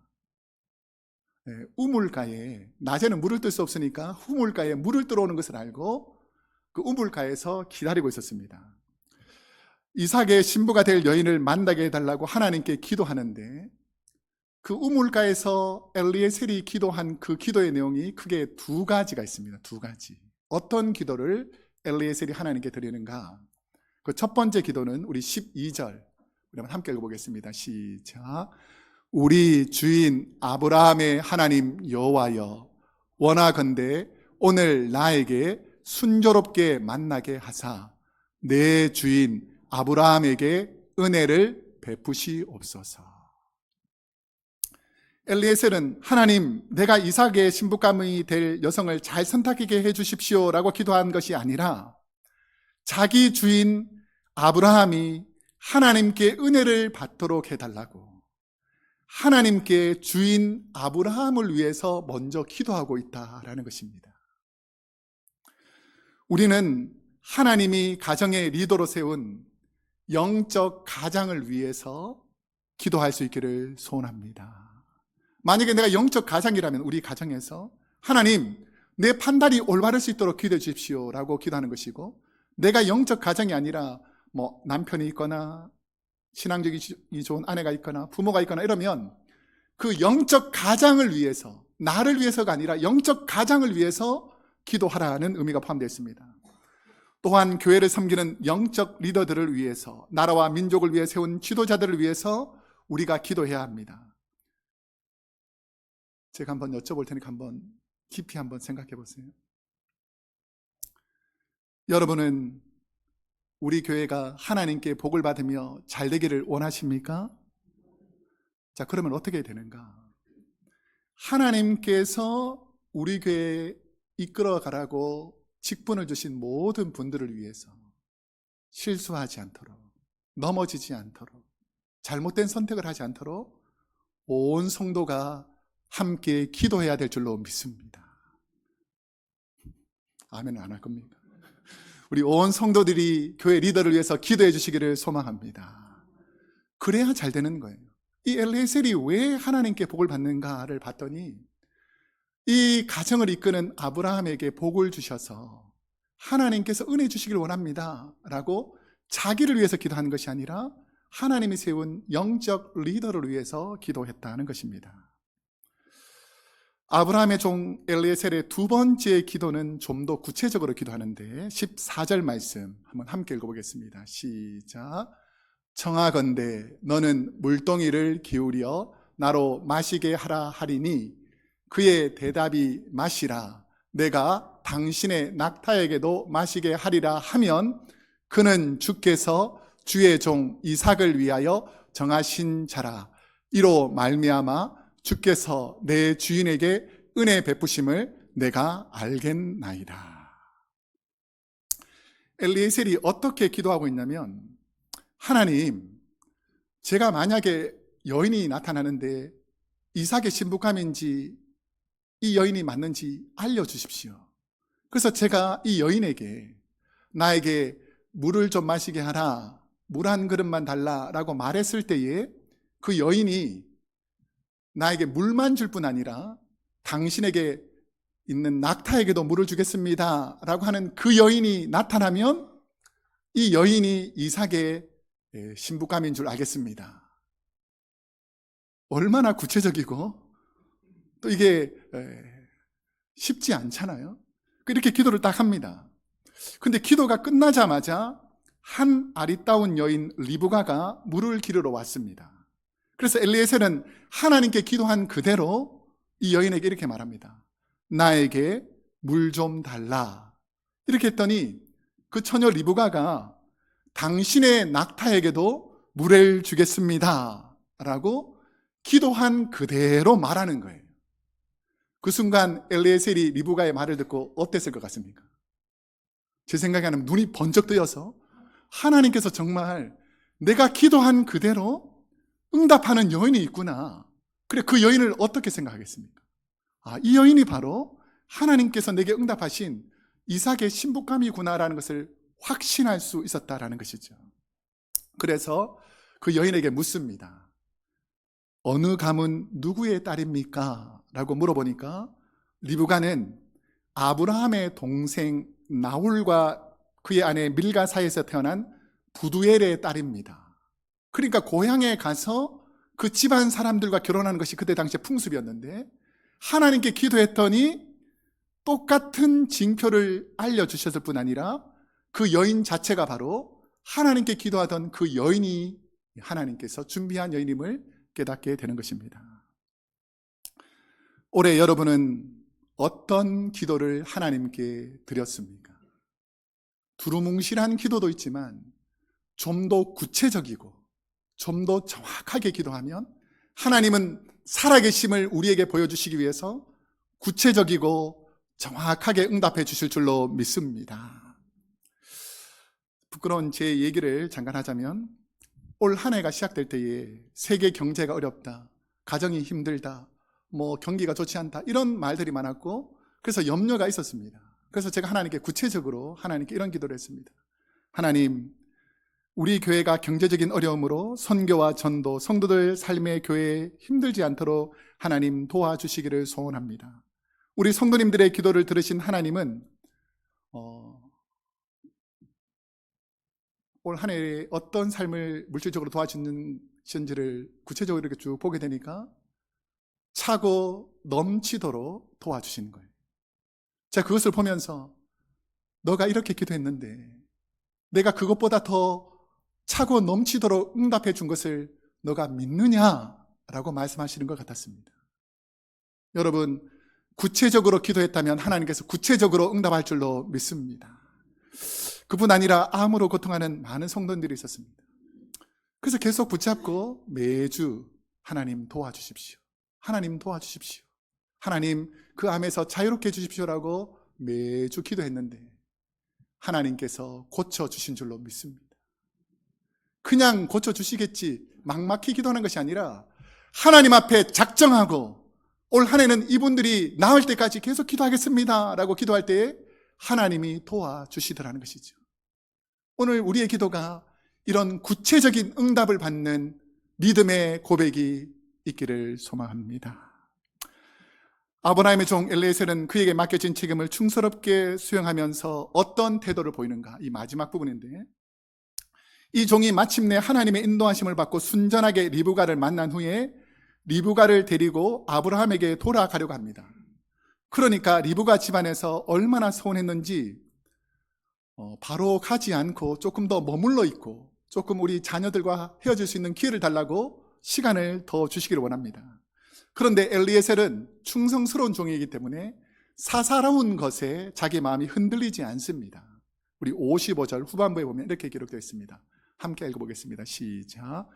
우물가에, 낮에는 물을 뜰 수 없으니까 우물가에 물을 들어오는 것을 알고 그 우물가에서 기다리고 있었습니다. 이삭의 신부가 될 여인을 만나게 해달라고 하나님께 기도하는데, 그 우물가에서 엘리에셀이 기도한 그 기도의 내용이 크게 두 가지가 있습니다. 두 가지. 어떤 기도를 엘리에셀이 하나님께 드리는가? 그 첫 번째 기도는 우리 12절 우리 한번 함께 읽어보겠습니다. 시작. 우리 주인 아브라함의 하나님 여호와여, 원하건대 오늘 나에게 순조롭게 만나게 하사 내 주인 아브라함에게 은혜를 베푸시옵소서. 엘리에셀은 하나님, 내가 이삭의 신부감이 될 여성을 잘 선택하게 해주십시오 라고 기도한 것이 아니라 자기 주인 아브라함이 하나님께 은혜를 받도록 해달라고, 하나님께 주인 아브라함을 위해서 먼저 기도하고 있다라는 것입니다. 우리는 하나님이 가정의 리더로 세운 영적 가장을 위해서 기도할 수 있기를 소원합니다. 만약에 내가 영적 가장이라면 우리 가정에서 하나님, 내 판단이 올바를 수 있도록 기도해 주십시오 라고 기도하는 것이고, 내가 영적 가장이 아니라 남편이 있거나 신앙적이 좋은 아내가 있거나 부모가 있거나 이러면 그 영적 가장을 위해서, 나를 위해서가 아니라 영적 가장을 위해서 기도하라는 의미가 포함되어 있습니다. 또한 교회를 섬기는 영적 리더들을 위해서, 나라와 민족을 위해 세운 지도자들을 위해서 우리가 기도해야 합니다. 제가 한번 여쭤볼 테니까 한번 깊이 한번 생각해 보세요. 여러분은 우리 교회가 하나님께 복을 받으며 잘 되기를 원하십니까? 자, 그러면 어떻게 되는가? 하나님께서 우리 교회에 이끌어 가라고 직분을 주신 모든 분들을 위해서 실수하지 않도록, 넘어지지 않도록, 잘못된 선택을 하지 않도록 온 성도가 함께 기도해야 될 줄로 믿습니다. 아멘 안 할 겁니까? 우리 온 성도들이 교회 리더를 위해서 기도해 주시기를 소망합니다. 그래야 잘 되는 거예요. 이 엘리에셀이 왜 하나님께 복을 받는가를 봤더니 이 가정을 이끄는 아브라함에게 복을 주셔서 하나님께서 은혜 주시길 원합니다 라고 자기를 위해서 기도하는 것이 아니라 하나님이 세운 영적 리더를 위해서 기도했다는 것입니다. 아브라함의 종 엘리에셀의 두 번째 기도는 좀 더 구체적으로 기도하는데 14절 말씀 한번 함께 읽어보겠습니다. 시작. 청하건대 너는 물동이를 기울여 나로 마시게 하라 하리니 그의 대답이 마시라 내가 당신의 낙타에게도 마시게 하리라 하면 그는 주께서 주의 종 이삭을 위하여 정하신 자라. 이로 말미암아 주께서 내 주인에게 은혜 베푸심을 내가 알겠나이다. 엘리에셀이 어떻게 기도하고 있냐면 하나님, 제가 만약에 여인이 나타나는데 이삭의 신부감인지 이 여인이 맞는지 알려주십시오. 그래서 제가 이 여인에게 나에게 물을 좀 마시게 하라, 물 한 그릇만 달라라고 말했을 때에 그 여인이 나에게 물만 줄 뿐 아니라 당신에게 있는 낙타에게도 물을 주겠습니다 라고 하는 그 여인이 나타나면 이 여인이 이삭의 신부감인 줄 알겠습니다. 얼마나 구체적이고 또 이게 쉽지 않잖아요. 이렇게 기도를 딱 합니다. 근데 기도가 끝나자마자 한 아리따운 여인 리브가가 물을 기르러 왔습니다. 그래서 엘리에셀은 하나님께 기도한 그대로 이 여인에게 이렇게 말합니다. 나에게 물 좀 달라. 이렇게 했더니 그 처녀 리브가가 당신의 낙타에게도 물을 주겠습니다 라고 기도한 그대로 말하는 거예요. 그 순간 엘리에셀이 리브가의 말을 듣고 어땠을 것 같습니까? 제 생각에는 눈이 번쩍 뜨여서 하나님께서 정말 내가 기도한 그대로 응답하는 여인이 있구나. 그래, 그 여인을 어떻게 생각하겠습니까? 이 여인이 바로 하나님께서 내게 응답하신 이삭의 신부감이구나라는 것을 확신할 수 있었다라는 것이죠. 그래서 그 여인에게 묻습니다. 어느 감은 누구의 딸입니까? 라고 물어보니까 리브가는 아브라함의 동생 나홀과 그의 아내 밀가 사이에서 태어난 부두엘의 딸입니다. 그러니까 고향에 가서 그 집안 사람들과 결혼하는 것이 그때 당시에 풍습이었는데 하나님께 기도했더니 똑같은 징표를 알려주셨을 뿐 아니라 그 여인 자체가 바로 하나님께 기도하던 그 여인이 하나님께서 준비한 여인임을 깨닫게 되는 것입니다. 올해 여러분은 어떤 기도를 하나님께 드렸습니까? 두루뭉실한 기도도 있지만 좀 더 구체적이고 좀 더 정확하게 기도하면 하나님은 살아계심을 우리에게 보여주시기 위해서 구체적이고 정확하게 응답해 주실 줄로 믿습니다. 부끄러운 제 얘기를 잠깐 하자면 올 한 해가 시작될 때에 세계 경제가 어렵다, 가정이 힘들다, 경기가 좋지 않다 이런 말들이 많았고 그래서 염려가 있었습니다. 그래서 제가 하나님께 구체적으로 하나님께 이런 기도를 했습니다. 하나님, 우리 교회가 경제적인 어려움으로 선교와 전도, 성도들 삶의 교회에 힘들지 않도록 하나님 도와주시기를 소원합니다. 우리 성도님들의 기도를 들으신 하나님은 올 한 해에 어떤 삶을 물질적으로 도와주시는지를 구체적으로 이렇게 쭉 보게 되니까 차고 넘치도록 도와주시는 거예요. 제가 그것을 보면서 너가 이렇게 기도했는데 내가 그것보다 더 차고 넘치도록 응답해 준 것을 너가 믿느냐라고 말씀하시는 것 같았습니다. 여러분, 구체적으로 기도했다면 하나님께서 구체적으로 응답할 줄로 믿습니다. 그뿐 아니라 암으로 고통하는 많은 성도들이 있었습니다. 그래서 계속 붙잡고 매주 하나님 도와주십시오. 하나님 도와주십시오. 하나님 그 암에서 자유롭게 해주십시오라고 매주 기도했는데 하나님께서 고쳐주신 줄로 믿습니다. 그냥 고쳐주시겠지 막막히 기도하는 것이 아니라 하나님 앞에 작정하고 올 한 해는 이분들이 나을 때까지 계속 기도하겠습니다 라고 기도할 때에 하나님이 도와주시더라는 것이죠. 오늘 우리의 기도가 이런 구체적인 응답을 받는 믿음의 고백이 있기를 소망합니다. 아브라함의 종 엘리에셀은 그에게 맡겨진 책임을 충성스럽게 수행하면서 어떤 태도를 보이는가? 이 마지막 부분인데, 이 종이 마침내 하나님의 인도하심을 받고 순전하게 리브가를 만난 후에 리브가를 데리고 아브라함에게 돌아가려고 합니다. 그러니까 리브가 집안에서 얼마나 서운했는지 바로 가지 않고 조금 더 머물러 있고 조금 우리 자녀들과 헤어질 수 있는 기회를 달라고 시간을 더 주시기를 원합니다. 그런데 엘리에셀은 충성스러운 종이기 때문에 사사로운 것에 자기 마음이 흔들리지 않습니다. 우리 55절 후반부에 보면 이렇게 기록되어 있습니다. 함께 읽어보겠습니다. 시작.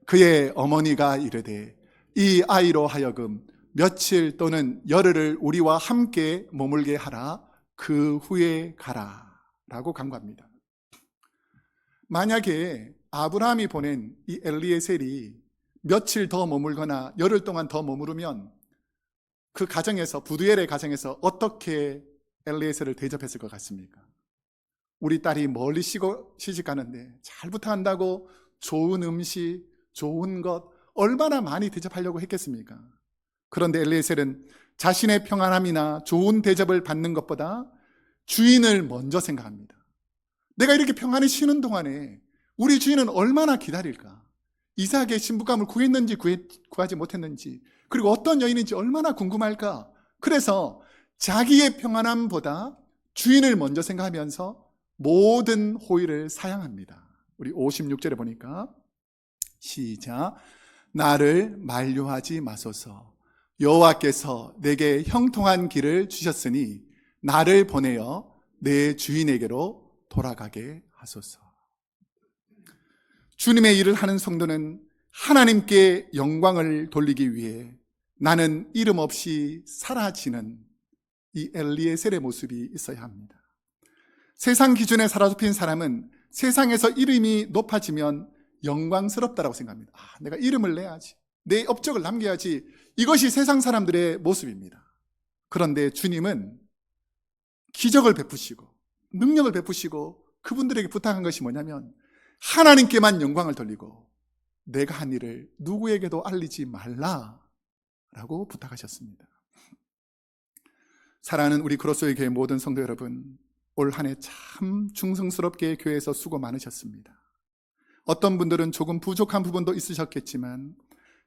그의 어머니가 이르되 이 아이로 하여금 며칠 또는 열흘을 우리와 함께 머물게 하라. 그 후에 가라 라고 간구합니다. 만약에 아브라함이 보낸 이 엘리에셀이 며칠 더 머물거나 열흘 동안 더 머무르면 그 가정에서, 부두엘의 가정에서 어떻게 엘리에셀을 대접했을 것 같습니까? 우리 딸이 멀리 시집 가는데 잘 부탁한다고 좋은 음식, 좋은 것 얼마나 많이 대접하려고 했겠습니까? 그런데 엘리에셀은 자신의 평안함이나 좋은 대접을 받는 것보다 주인을 먼저 생각합니다. 내가 이렇게 평안히 쉬는 동안에 우리 주인은 얼마나 기다릴까? 이삭의 신부감을 구했는지 구하지 못했는지, 그리고 어떤 여인인지 얼마나 궁금할까? 그래서 자기의 평안함보다 주인을 먼저 생각하면서 모든 호의를 사양합니다. 우리 56절에 보니까 시작. 나를 만류하지 마소서. 여호와께서 내게 형통한 길을 주셨으니 나를 보내어 내 주인에게로 돌아가게 하소서. 주님의 일을 하는 성도는 하나님께 영광을 돌리기 위해 나는 이름 없이 사라지는 이 엘리에셀의 모습이 있어야 합니다. 세상 기준에 사로잡힌 사람은 세상에서 이름이 높아지면 영광스럽다라고 생각합니다. 내가 이름을 내야지, 내 업적을 남겨야지. 이것이 세상 사람들의 모습입니다. 그런데 주님은 기적을 베푸시고 능력을 베푸시고 그분들에게 부탁한 것이 뭐냐면 하나님께만 영광을 돌리고 내가 한 일을 누구에게도 알리지 말라라고 부탁하셨습니다. 사랑하는 우리 그로스의 교회 모든 성도 여러분, 올 한 해 참 충성스럽게 교회에서 수고 많으셨습니다. 어떤 분들은 조금 부족한 부분도 있으셨겠지만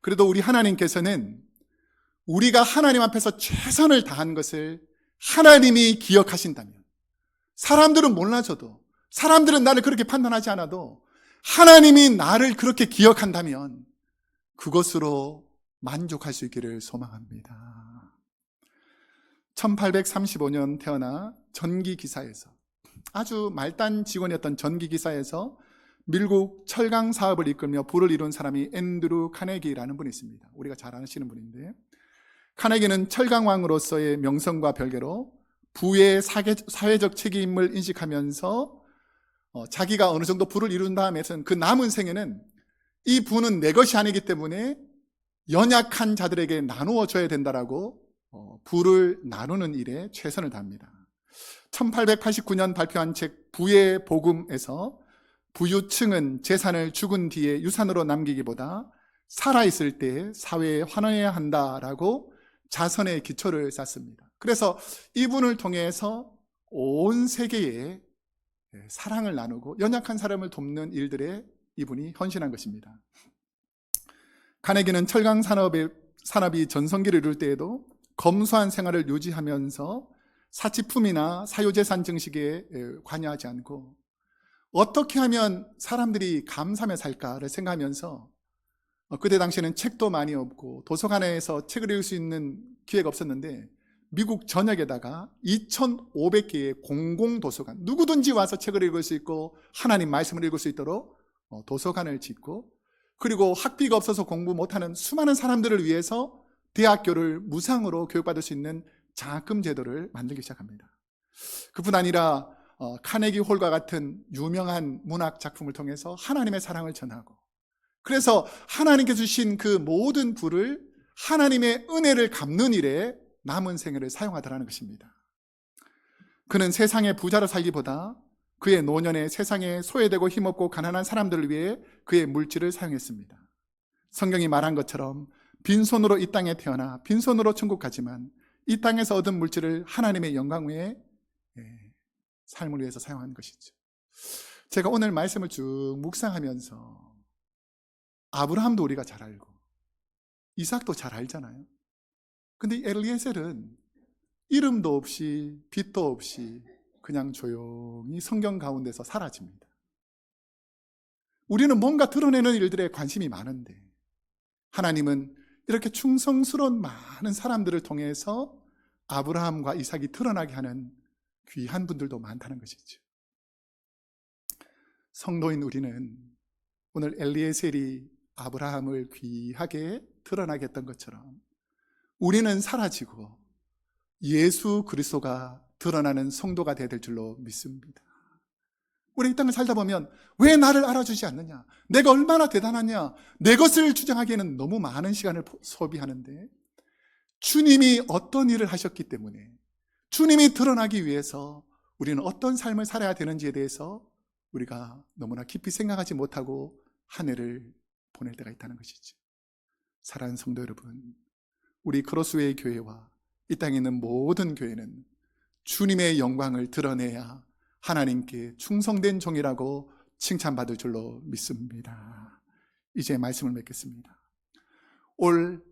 그래도 우리 하나님께서는 우리가 하나님 앞에서 최선을 다한 것을 하나님이 기억하신다면, 사람들은 몰라줘도, 사람들은 나를 그렇게 판단하지 않아도 하나님이 나를 그렇게 기억한다면 그것으로 만족할 수 있기를 소망합니다. 1835년 태어나 전기기사에서, 아주 말단 직원이었던 전기기사에서 미국 철강 사업을 이끌며 부를 이룬 사람이 앤드루 카네기라는 분이 있습니다. 우리가 잘 아시는 분인데, 카네기는 철강왕으로서의 명성과 별개로 부의 사회적 책임을 인식하면서 자기가 어느 정도 부를 이룬 다음에는 그 남은 생에는 이 부는 내 것이 아니기 때문에 연약한 자들에게 나누어 줘야 된다라고 부를 나누는 일에 최선을 다합니다. 1889년 발표한 책 부의 복음에서 부유층은 재산을 죽은 뒤에 유산으로 남기기보다 살아있을 때 사회에 환원해야 한다라고 자선의 기초를 쌓습니다. 그래서 이분을 통해서 온 세계에 사랑을 나누고 연약한 사람을 돕는 일들에 이분이 헌신한 것입니다. 카네기는 철강 산업이 전성기를 이룰 때에도 검소한 생활을 유지하면서 사치품이나 사유재산 증식에 관여하지 않고 어떻게 하면 사람들이 감사하며 살까를 생각하면서 그때 당시에는 책도 많이 없고 도서관에서 책을 읽을 수 있는 기회가 없었는데 미국 전역에다가 2,500개의 공공도서관, 누구든지 와서 책을 읽을 수 있고 하나님 말씀을 읽을 수 있도록 도서관을 짓고 그리고 학비가 없어서 공부 못하는 수많은 사람들을 위해서 대학교를 무상으로 교육받을 수 있는 장학금 제도를 만들기 시작합니다. 그뿐 아니라 카네기 홀과 같은 유명한 문학 작품을 통해서 하나님의 사랑을 전하고, 그래서 하나님께서 주신 그 모든 부를 하나님의 은혜를 갚는 일에 남은 생애를 사용하더라는 것입니다. 그는 세상의 부자로 살기보다 그의 노년에 세상에 소외되고 힘없고 가난한 사람들을 위해 그의 물질을 사용했습니다. 성경이 말한 것처럼 빈손으로 이 땅에 태어나 빈손으로 천국 가지만 이 땅에서 얻은 물질을 하나님의 영광 외에 삶을 위해서 사용한 것이죠. 제가 오늘 말씀을 쭉 묵상하면서 아브라함도 우리가 잘 알고 이삭도 잘 알잖아요. 근데 엘리에셀은 이름도 없이 빚도 없이 그냥 조용히 성경 가운데서 사라집니다. 우리는 뭔가 드러내는 일들에 관심이 많은데 하나님은 이렇게 충성스러운 많은 사람들을 통해서 아브라함과 이삭이 드러나게 하는 귀한 분들도 많다는 것이죠. 성도인 우리는 오늘 엘리에셀이 아브라함을 귀하게 드러나게 했던 것처럼 우리는 사라지고 예수 그리스도가 드러나는 성도가 되어야 될 줄로 믿습니다. 우리 이 땅을 살다 보면 왜 나를 알아주지 않느냐, 내가 얼마나 대단하냐, 내 것을 주장하기에는 너무 많은 시간을 소비하는데 주님이 어떤 일을 하셨기 때문에 주님이 드러나기 위해서 우리는 어떤 삶을 살아야 되는지에 대해서 우리가 너무나 깊이 생각하지 못하고 한 해를 보낼 때가 있다는 것이죠. 사랑하는 성도 여러분, 우리 크로스웨이 교회와 이 땅에 있는 모든 교회는 주님의 영광을 드러내야 하나님께 충성된 종이라고 칭찬받을 줄로 믿습니다. 이제 말씀을 맺겠습니다. 올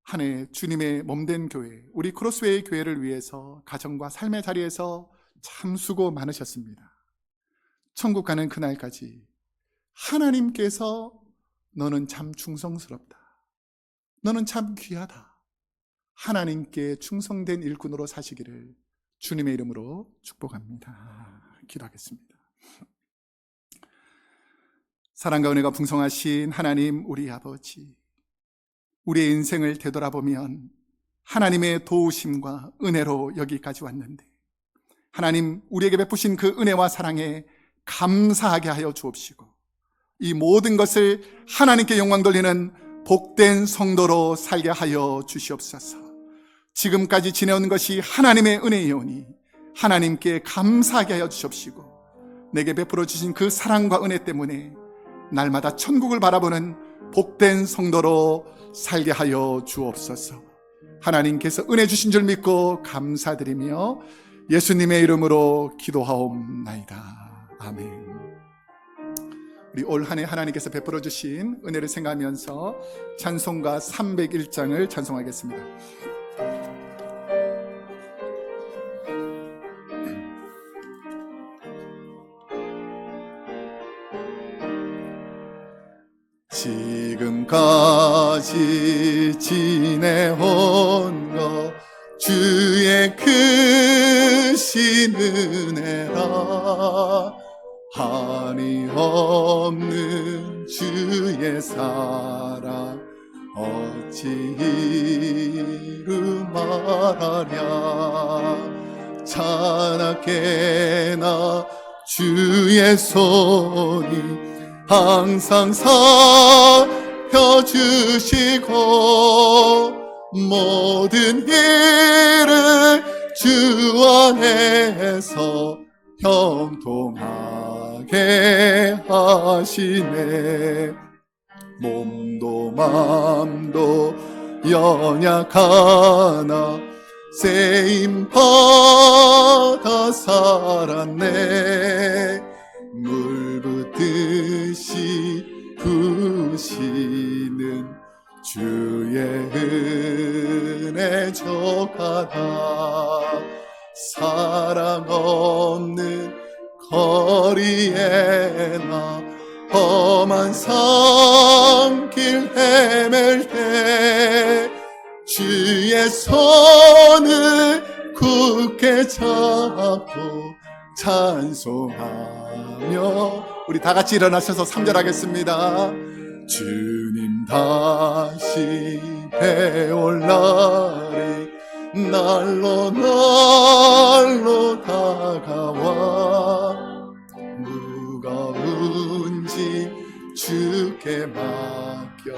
한 해 주님의 몸된 교회, 우리 크로스웨이 교회를 위해서 가정과 삶의 자리에서 참 수고 많으셨습니다. 천국 가는 그날까지 하나님께서 너는 참 충성스럽다, 너는 참 귀하다, 하나님께 충성된 일꾼으로 사시기를 주님의 이름으로 축복합니다. 기도하겠습니다. 사랑과 은혜가 풍성하신 하나님 우리 아버지, 우리의 인생을 되돌아보면 하나님의 도우심과 은혜로 여기까지 왔는데 하나님 우리에게 베푸신 그 은혜와 사랑에 감사하게 하여 주옵시고 이 모든 것을 하나님께 영광 돌리는 복된 성도로 살게 하여 주시옵소서. 지금까지 지내온 것이 하나님의 은혜이오니 하나님께 감사하게 하여 주시옵시고 내게 베풀어 주신 그 사랑과 은혜 때문에 날마다 천국을 바라보는 복된 성도로 살게 하여 주옵소서. 하나님께서 은혜 주신 줄 믿고 감사드리며 예수님의 이름으로 기도하옵나이다. 아멘. 우리 올 한 해 하나님께서 베풀어 주신 은혜를 생각하면서 찬송가 301장을 찬송하겠습니다. 지금까지 지내온 것 주의 크신 은혜라 한이 없는 주의 사랑 어찌 이루 말하랴. 찬하게나 주의 손이 항상 살펴주시고 모든 일을 주 안에서 형통하게 하시네. 몸도 맘도 연약하나 쓰임받아 살았네. 물 붓듯이 부시는 주의 은혜 족하다. 사랑 없는 거리에나 험한 산길 헤맬 때 주의 손을 굳게 잡고 찬송하며 우리 다 같이 일어나셔서 3절 하겠습니다. 주님 다시 배올 날이 날로 날로 다가와 무거운 짐 주께 맡겨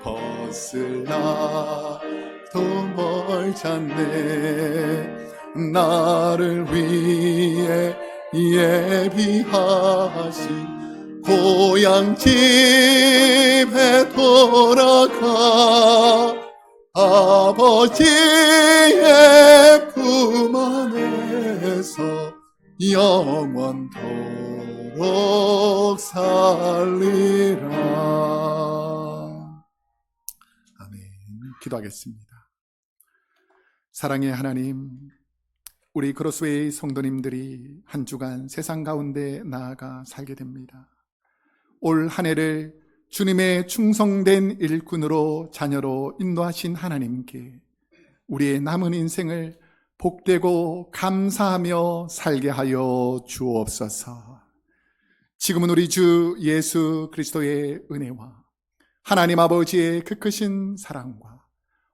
벗을 나도 멀지 않네. 나를 위해 예비하신 고향 집에 돌아가 아버지의 품 안에서 영원토록 살리라. 아멘. 기도하겠습니다. 사랑의 하나님, 우리 크로스웨이 성도님들이 한 주간 세상 가운데 나아가 살게 됩니다. 올 한 해를 주님의 충성된 일꾼으로 자녀로 인도하신 하나님께 우리의 남은 인생을 복되고 감사하며 살게 하여 주옵소서. 지금은 우리 주 예수 그리스도의 은혜와 하나님 아버지의 그 크신 사랑과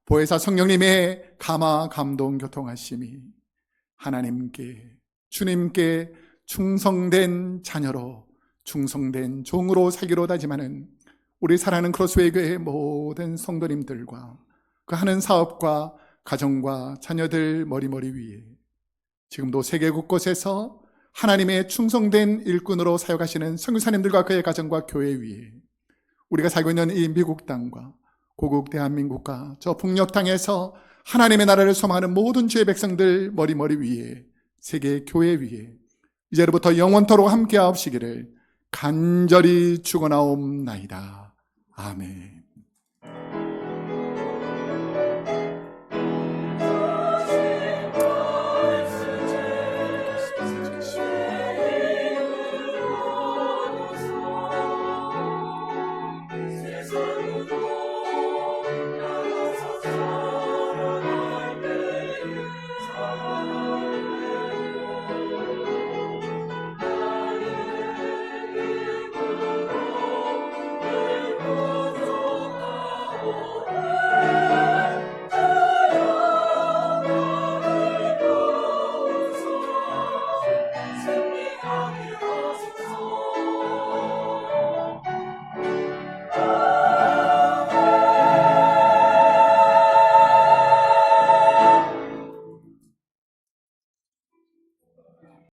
보혜사 성령님의 감화 감동 교통하심이 하나님께 주님께 충성된 자녀로 충성된 종으로 살기로 다짐하는 우리 사랑하는 크로스웨이 교회의 모든 성도님들과 그 하는 사업과 가정과 자녀들 머리머리 위에 지금도 세계 곳곳에서 하나님의 충성된 일꾼으로 사역하시는 선교사님들과 그의 가정과 교회 위에 우리가 살고 있는 이 미국 땅과 고국 대한민국과 저 북녘 땅에서 하나님의 나라를 소망하는 모든 주의 백성들 머리머리 위에 세계 교회 위에 이제로부터 영원토록 함께하옵시기를 간절히 축원하옵나이다. 아멘.